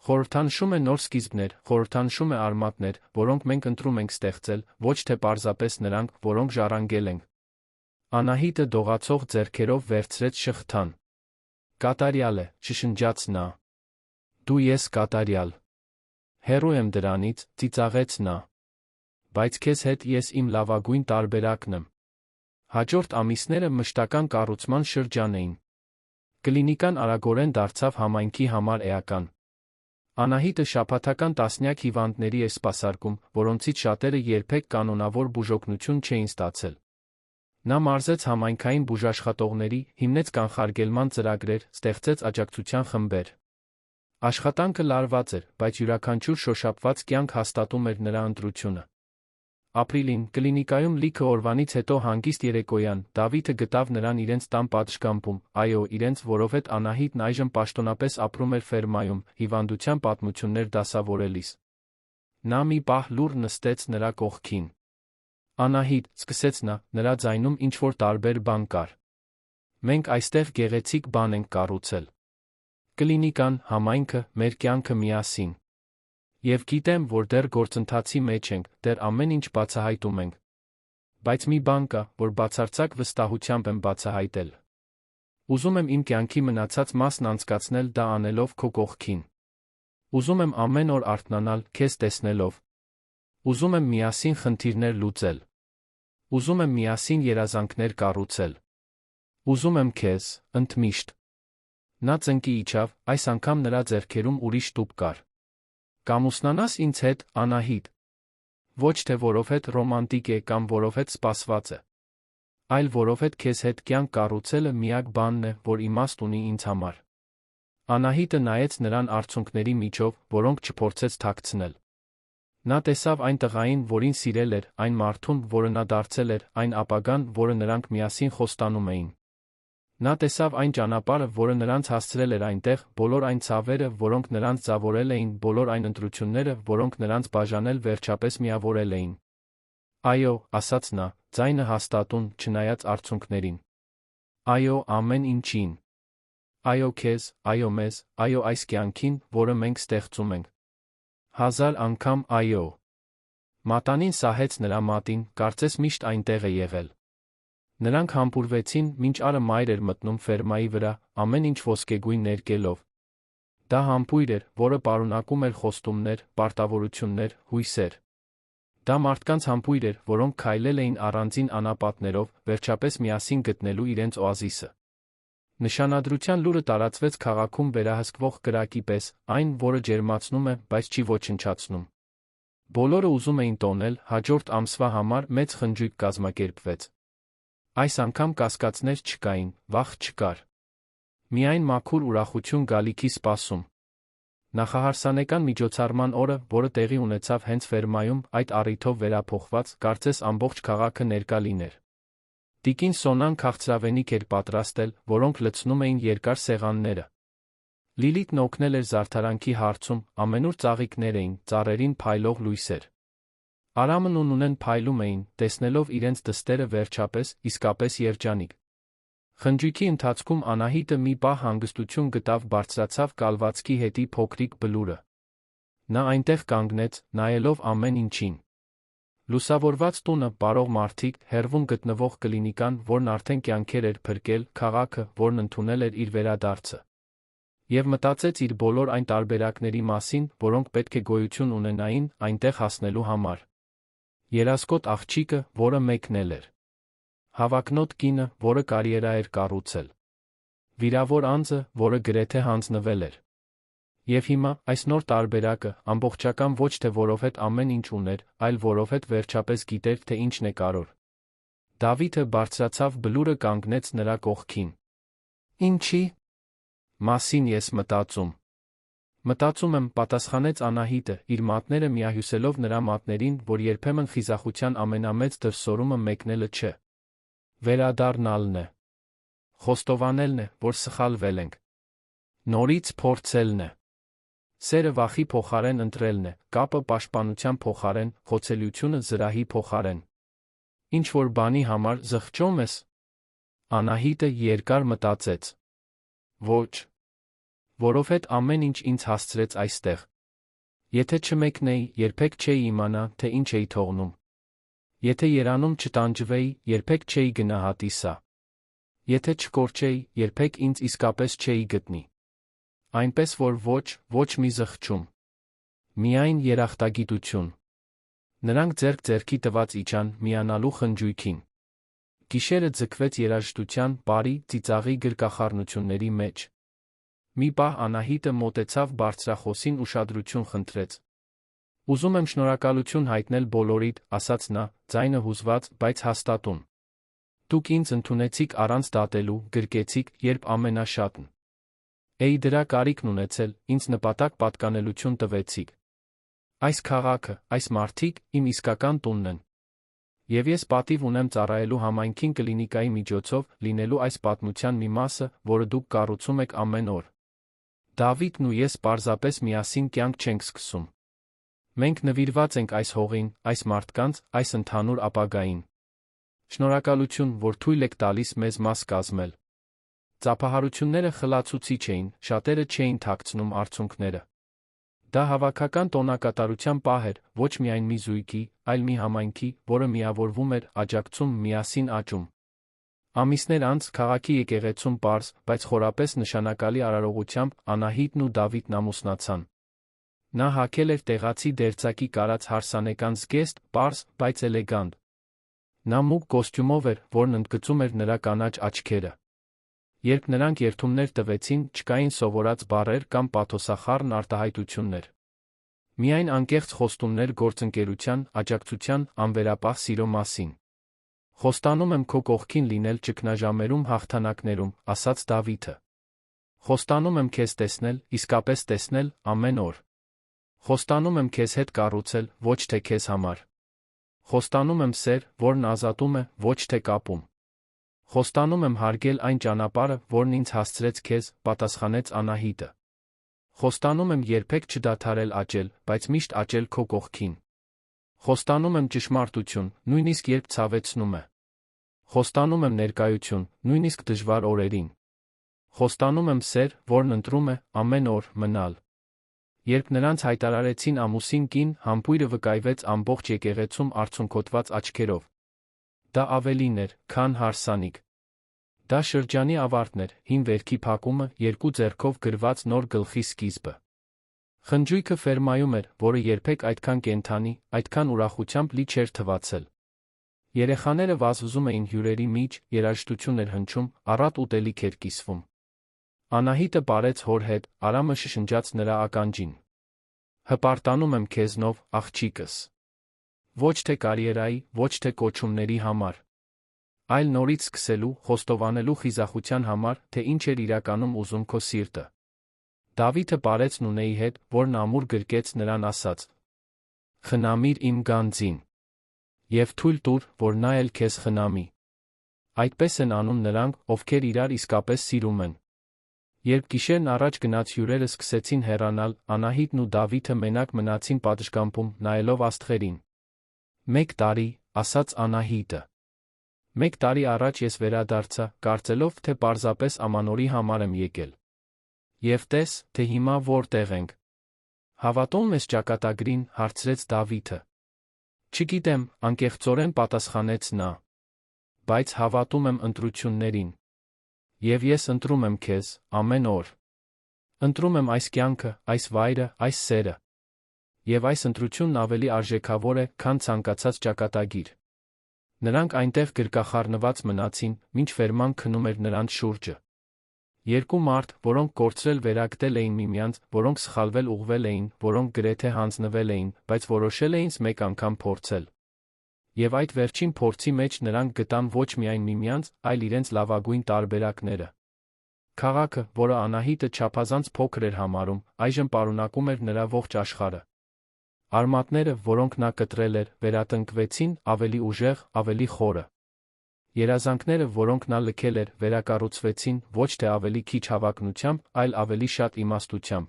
Խորհրդանշում է նոր սկիզբներ, խորհրդանշում է արմատներ, որոնք մենք ընտրում ենք ստեղծել, ոչ թե պարզապես նրանք, որոնք ժառանգել ենք։ Անահիտը դողացող ձեռքերով վերցրեց շղթան։ Կատարյալ է, շշնջաց նա։ Դու ես կատարյալ։ Հեռու եմ դրանից, ծիծաղեց նա։ Բայց քեզ հետ ես իմ լավագույն տարբերակն եմ։ Հաջորդ ամիսները մշտական կառուցման շրջան էին։ Կլինիկան արագորեն դարձավ համայնքի համար էական։ Անահիտը շաբաթական տասնյակ հիվանդների էր սպասարկում, որոնցից շատերը երբեք կանոնավոր բուժօգնություն չէին ստացել։ Նա մարզեց համայնքային բուժաշխատողների, հիմնեց կանխարգելման ծրագրեր, ստեղծեց աջակցության խմբեր։ Աշխատանքը լարված էր, բայց յուրաքանչյուր շոշափված կյանք հաստատում էր նրա ընտրությունը։ Ապրիլին, կլինիկայում լիքը օրվանից հետո հանգիստ երեկոյան, Դավիթը գտավ նրան իրենց տան պատշգամբում, այո, իրենց, որովհետև Անահիտն այժմ պաշտոնապես ապրում էր ֆերմայում, հիվանդության պատմություններ դասավորելիս։ Նա մի պահ լուռ նստեց նրա կողքին։ Անահիտ, սկսեց նա, նրա ձայնում ինչ-որ տարբեր բան կար։ Մենք այստեղ գեղեցիկ բան ենք կառուցել։ Կլինիկան, համայնքը, մեր կյանքը միասին։ Եվ գիտեմ, որ դեռ գործընթացի մեջ ենք, դեռ ամեն ինչ բացահայտում ենք։ Բայց մի բան կա, որ բացարձակ վստահությամբ եմ բացահայտել։ Ուզում եմ իմ կյանքի մնացած մասն անցկացնել դա անելով քո կողքին։ Ուզում եմ ամեն օր արթնանալ, քեզ տեսնելով։ Ուզում եմ միասին խնդիրներ լուծել։ Ուզում եմ միասին երազանքներ կառուցել։ Ուզում եմ քեզ, ընդմիշտ։ Նա ծնկի իջավ, այս անգամ նրա ձեռքերում ուրիշ տուփ կար։ Կամուսնանաս ինձ հետ, Անահիտ։ Ոչ թե որովհետև ռոմանտիկ է կամ որովհետև սպասված է, այլ որովհետև քեզ հետ կյանք կառուցելը միակ բանն է, որ իմաստ ունի ինձ համար։ Անահիտը նայեց նրան արցունքների միջով, որոնք չփորձեց թաքցնել։ Նա տեսավ այն տղային, որին սիրել էր, այն մարդուն, որը նա դարձել էր, այն ապագան, որը նրանք միասին խոստանում էին։ Նա տեսավ այն ճանապարհը, որը նրանց հասցրել էր այնտեղ, բոլոր այն ցավերը, որոնք նրանց ձավորել էին, բոլոր այն ընտրությունները, որոնք նրանց բաժանել վերջապես միավորել էին։ Այո, ասաց նա, ձայնը հաստատուն, չնայած արցունքներին։ Այո, ամեն ինչին։ Այո քեզ, այո մեզ, այո այս կյանքին, որը մենք ստեղծում ենք։ 1000 անգամ այո։ Մատանին սահեց նրա մատին, կարծես միշտ այնտեղ է եղել։ Նրանք համբուրվեցին, մինչ արը մայր էր մտնում ֆերմայի վրա, ամեն ինչ ոսկեգույն ներկելով։ Դա համբույր էր, որը պարունակում էր խոստումներ, պարտավորություններ, հույսեր։ Դա մարդկանց համբույր էր, որոնք քայլել էին առանձին անապատներով, վերջապես միասին գտնելու իրենց օազիսը։ Նշանադրության լուրը տարածվեց քաղաքում վերահսկվող կրակի պես, այն, որը ջերմացնում է, բայց չի ոչնչացնում։ Բոլորը ուզում էին տոնել, հաջորդ ամսվա համար մեծ խնջույք կազմակերպվեց։ Այս անգամ կասկածներ չկային, վախ չկար։ Միայն մաքուր ուրախություն գալիքի սպասում։ Նախահարսանեկան միջոցառման օրը, որը տեղի ունեցավ հենց ֆերմայում, այդ առիթով վերափոխված, կարծես ամբողջ քաղաքը ներկա լիներ։ Տիկին Սոնան քաղցրավենիք էր պատրաստել, որոնք լցնում էին երկար սեղանները։ Լիլիթն օգնել էր զարդարանքի հարցում, ամենուր ծաղիկներ էին, ծառերին փայլող լույսեր։ Արամն ու Նունեն փայլում էին, տեսնելով իրենց դստերը վերջապես, իսկապես երջանիկ։ Խնջույքի ընթացքում Անահիտը մի պահ հանգստություն գտավ, բարձրացավ կալվածքի հետի փոքրիկ բլուրը։ Նա այնտեղ կանգնեց, նայելով ամեն ինչին։ Լուսավորված տունը, պարող մարդիկ, հեռվում գտնվող կլինիկան, որն արդեն կյանքեր էր փրկել, քաղաքը, որն ընդունել էր իր վերադարձը։ Եվ մտածեց իր բոլոր այն տարբերակների մասին, որոնք պետք է գոյություն ունենային այնտեղ հասնելու համար։ Երասկոտ աղջիկը, որը մեկնել էր։ Հավակնոտ կինը, որը կարիերա էր կառուցել։ Վիրավոր անձը, որը գրեթե հանձնվել էր։ Եվ հիմա, այս նոր տարբերակը, ամբողջական ոչ թե որովհետև ամեն ինչ ուներ, այլ որովհետև վերջապես գիտեր, թե ինչն է կարևոր։ Դավիթը բարձրացավ բլուրը, կանգնեց նրա կողքին։ Ինչի՞ մասին ես մտածում։ Մտածում եմ, պատասխանեց Անահիտը, իր մատները միահյուսելով նրա մատներին, որ երբեմն խիզախության ամենամեծ դրսորումը մեկնելը չէ։ Վերադառնալն է։ Խոստովանելն է, որ սխալվել ենք։ Նորից փորձելն է։ Սերը վախի փոխարեն ընտրելն է, կապը պաշտպանության փոխարեն, խոցելիությունը զրահի փոխարեն։ Ինչ-որ բանի համար զղջում ես։ Անահիտը երկար մտածեց։ Ոչ։ Որովհետև ամեն ինչ ինձ հասցրեց այստեղ։ Եթե չմեկնեի, երբեք չէի իմանա, թե ինչ էի թողնում։ Եթե երանում չտանջվեի, երբեք չէի գնահատի սա։ Եթե չկորչեի, երբեք ինձ իսկապես չէի գտնի։ Այնպես որ ոչ մի զղջում։ Միայն երախտագիտություն։ Նրանք ձեռք ձեռքի տված իջան, միանալու խնջույքին։ Գիշերը ձգվեց երաժշտության, բարի, ծիծաղի գրկախառնությունների մեջ։ Մի պահ Անահիտը մոտեցավ բարձրախոսին, ուշադրություն խնդրեց։ Ուզում եմ շնորհակալություն հայտնել բոլորիդ, ասաց նա, ձայնը հուզված, բայց հաստատուն։ Դուք ինձ ընդունեցիք առանց դատելու, գրկեցիք, երբ ամենաշատն էի դրա կարիքն ունեցել, ինձ նպատակ պատկանելություն տվեցիք։ Այս քաղաքը, այս մարդիկ, իմ իսկական տունն են։ Եվ ես պատիվ ունեմ ծառայելու համայնքին կլինիկայի միջոցով, լինելու այս պատմության մի մասը, որը դուք կառուցում եք ամեն օր։ Դավիթն ու ես պարզապես միասին կյանք չենք սկսում։ Մենք նվիրված ենք այս հողին, այս մարդկանց, այս ընդհանուր ապագային։ Շնորհակալություն, որ թույլ եք տալիս մեզ մաս կազմել։ Ծափահարությունները խլացուցիչ էին, շատերը չէին թաքցնում արցունքները։ Դա հավաքական տոնակատարության պահ էր, ոչ միայն մի զույգի, այլ մի համայնքի, որը միավորվում էր, աջակցում, միասին աճում։ Ամիսներ անց քաղաքի եկեղեցում պարզ, բայց խորապես նշանակալի արարողությամբ Անահիտն ու Դավիթն ամուսնացան։ Նա հագել էր տեղացի դերձակի կարած հարսանեկան զգեստ, պարզ, բայց էլեգանտ։ Նա մուգ կոստյումով էր, որն ընդգծում էր նրա կանաչ աչքերը։ Երբ նրանք երդումներ տվեցին, չկային սովորած բառեր կամ պաթոսախառն արտահայտություններ։ Միայն անկեղծ խոստումներ գործընկերության, աջակցության, անվերապահ սիրո մասին։ Խոստանում եմ քո կողքին լինել ճգնաժամերում, հաղթանակներում, ասաց Դավիթը։ Խոստանում եմ քեզ տեսնել, իսկապես տեսնել, ամեն օր։ Խոստանում եմ քեզ հետ կառուցել, ոչ թե քեզ համար։ Խոստանում եմ սեր, որն ազատում է, ոչ թե կապում։ Խոստանում եմ հարգել այն ճանապարհը, որն ինձ հասցրեց քեզ, պատասխանեց Անահիտը։ Խոստանում եմ երբեք չդադարել աճել, բայց միշտ աճել քո կողքին։ Խոստանում եմ ճշմարտություն, նույնիսկ երբ ցավեցնում է։ Խոստանում եմ ներկայություն, նույնիսկ դժվար օրերին։ Խոստանում եմ սեր, որն ընտրում է ամեն օր մնալ։ Երբ նրանց հայտարարեցին ամուսին կին, համբույրը վկայվեց ամբողջ եկեղեցում արցունքոտված աչքերով։ Դա ավելին էր, քան հարսանիք։ Դա շրջանի ավարտն էր, հին վերքի փակումը, երկու ձեռքով գրված նոր գլխի սկիզբը։ Խնջույքը ֆերմայում էր, որը երբեք այդքան կենդանի, այդքան ուրախությամբ լի չէր թվացել։ Երեխաները վազվզում էին հյուրերի միջ, երաժշտություն էր հնչում, առատ ուտելիք էր կիսվում։ Անահիտը պարեց հոր հետ, Արամը շշնջաց նրա ականջին։ Հպարտանում եմ քեզնով, աղջիկս։ Ոչ թե կարիերայի, ոչ թե կոչումների համար, այլ նորից սկսելու, խոստովանելու խիզախության համար, թե ինչ էր իրականում ուզում քո սիրտը։ Դավիթը պարեց Նունեի հետ, որն ամուր գրկեց նրան ասաց. «Խնամիր իմ գանձին, և թույլ տուր, որ նա էլ քեզ խնամի»։ Այդպես են անում նրանք, ովքեր իրար իսկապես սիրում են։ Երբ գիշերն առաջ գնաց հյուրերը սկսեցին հեռանալ, Անահիտն ու Դավիթը մենակ մնացին պատշգամբում, նայելով աստղերին։ «1 տարի», ասաց Անահիտը։ 1 տարի առաջ ես վերադարձա, կարծելով, թե պարզապես ամանորի համար եմ եկել։ Եվ տես, թե հիմա որտեղ ենք։ Հավատո՞ւմ ես ճակատագրին, հարցրեց Դավիթը։ Չգիտեմ, անկեղծորեն պատասխանեց նա։ Բայց հավատում եմ ընտրություններին։ Եվ ես ընտրում եմ քեզ, ամեն օր։ Ընտրում եմ այս կյանքը, այս վայրը, այս սերը։ Եվ այս ընտրությունն ավելի արժեքավոր է, քան ցանկացած ճակատագիր։ Նրանք այնտեղ գրկախառնված մնացին, մինչ Ֆերման քնում էր նրանց շուրջը։ Երկու մարդ, որոնք կորցրել վերագտել էին միմյանց, որոնք սխալվել ուղղվել էին, որոնք գրեթե հանձնվել էին, բայց որոշել էին մեկ անգամ փորձել։ Եվ այդ վերջին փորձի մեջ նրանք գտան ոչ միայն միմյանց, այլ իրենց լավագույն տարբերակները։ Քաղաքը, որը Անահիտը չափազանց փոքր էր համարում, այժմ պարունակում էր նրա ողջ աշխարհը։ Արմատները, որոնք նա կտրել էր, վերատնկվեցին, ավելի ուժեղ, ավելի խորը։ Երազանքները, որոնք նա լքել էր, վերակառուցվեցին, ոչ թե ավելի քիչ հավակնությամբ, այլ ավելի շատ իմաստությամբ։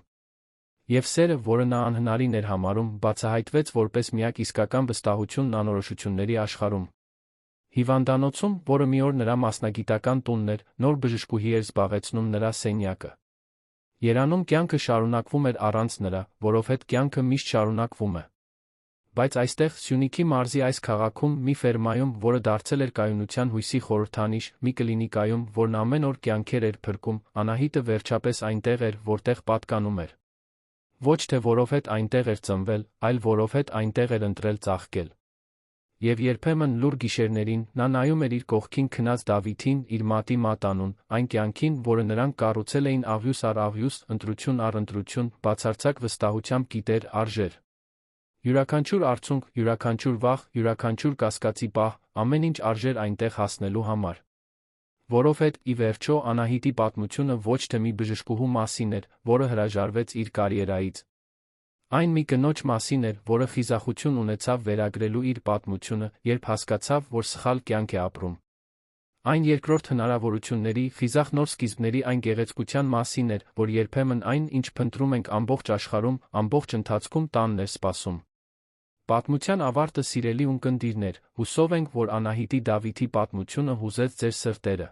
Եվ սերը, որը նա անհնարին էր համարում, բացահայտվեց որպես միակ իսկական վստահությունն անորոշությունների աշխարհում։ Հիվանդանոցում, որը մի օր նրա մասնագիտական տունն էր, նոր բժշկուհի էր զբաղեցնում նրա սենյակը։ Երանում կյանքը շարունակվում էր առանց նրա, որովհետև կյանքը միշտ շարունակվում է։ Բայց այստեղ, Սյունիքի մարզի այս քաղաքում, մի ֆերմայում, որը դարձել էր կայունության հույսի խորհրդանիշ, մի կլինիկայում, որն ամեն օր կյանքեր էր փրկում, Անահիտը վերջապես այնտեղ էր, որտեղ պատկանում էր։ Ոչ թե որովհետև այնտեղ էր ծնվել, այլ որովհետև այնտեղ էր ընտրել ծաղկել։ Եվ երբեմն լուռ գիշերներին նա նայում էր իր կողքին քնած Դավիթին, իր մատի մատանուն, այն կյանքին, որը նրանք կառուցել էին աղյուս առ աղյուս, ընտրություն առ ընտրություն, բացարձակ վստահությամբ գիտեր, արժեր։ Յուրաքանչյուր արցունք, յուրաքանչյուր վախ, յուրաքանչյուր կասկածի պահ, ամեն ինչ արժեր այնտեղ հասնելու համար։ Որովհետև, ի վերջո, Անահիտի պատմությունը ոչ թե մի բժշկուհու մասին էր, որը հրաժարվեց իր կարիերայից։ Այն մի կնոջ մասին էր, որը խիզախություն ունեցավ վերագրելու իր պատմությունը, երբ հասկացավ, որ սխալ կյանք է ապրում։ Այն երկրորդ հնարավորությունների, խիզախ նոր սկիզբների այն գեղեցկության մասին էր, որ երբեմն այն, ինչ փնտրում ենք ամբողջ աշխարհում, ամբողջ ընթացքում տանն էր սպասում։ Պատմության ավարտը, սիրելի ունկնդիրներ, հուսով ենք, որ Անահիտի Դավիթի պատմությունը հուզեց ձեր սրտերը։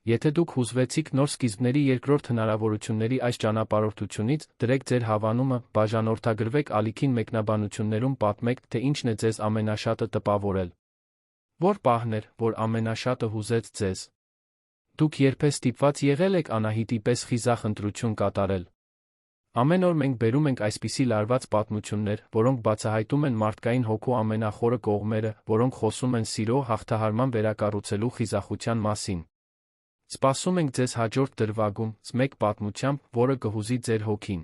Եթե դուք հուզվեցիք նոր սկիզբների երկրորդ հնարավորությունների այս ճանապարհորդությունից, դրեք ձեր հավանումը, բաժանորդագրվեք ալիքին մեկնաբանություններում պատմեք, թե ինչն է ձեզ ամենաշատը տպավորել։ Որ պահն էր, որ ամենաշատը հուզեց ձեզ։ Դուք երբեք ստիպված եղել եք Անահիտի պես խիզախ ընտրություն կատարել։ Ամեն օր մենք բերում ենք այսպիսի լարված պատմություններ, որոնք բացահայտում են մարդկային հոգու ամենախորը կողմերը, որոնք խոսում են սիրո հաղթահարման վերակառուցելու խիզախության մասին։ Սպասում ենք ձեզ հաջորդ դրվագում, մեկ պատմությամբ, որը կհուզի ձեր հոգին։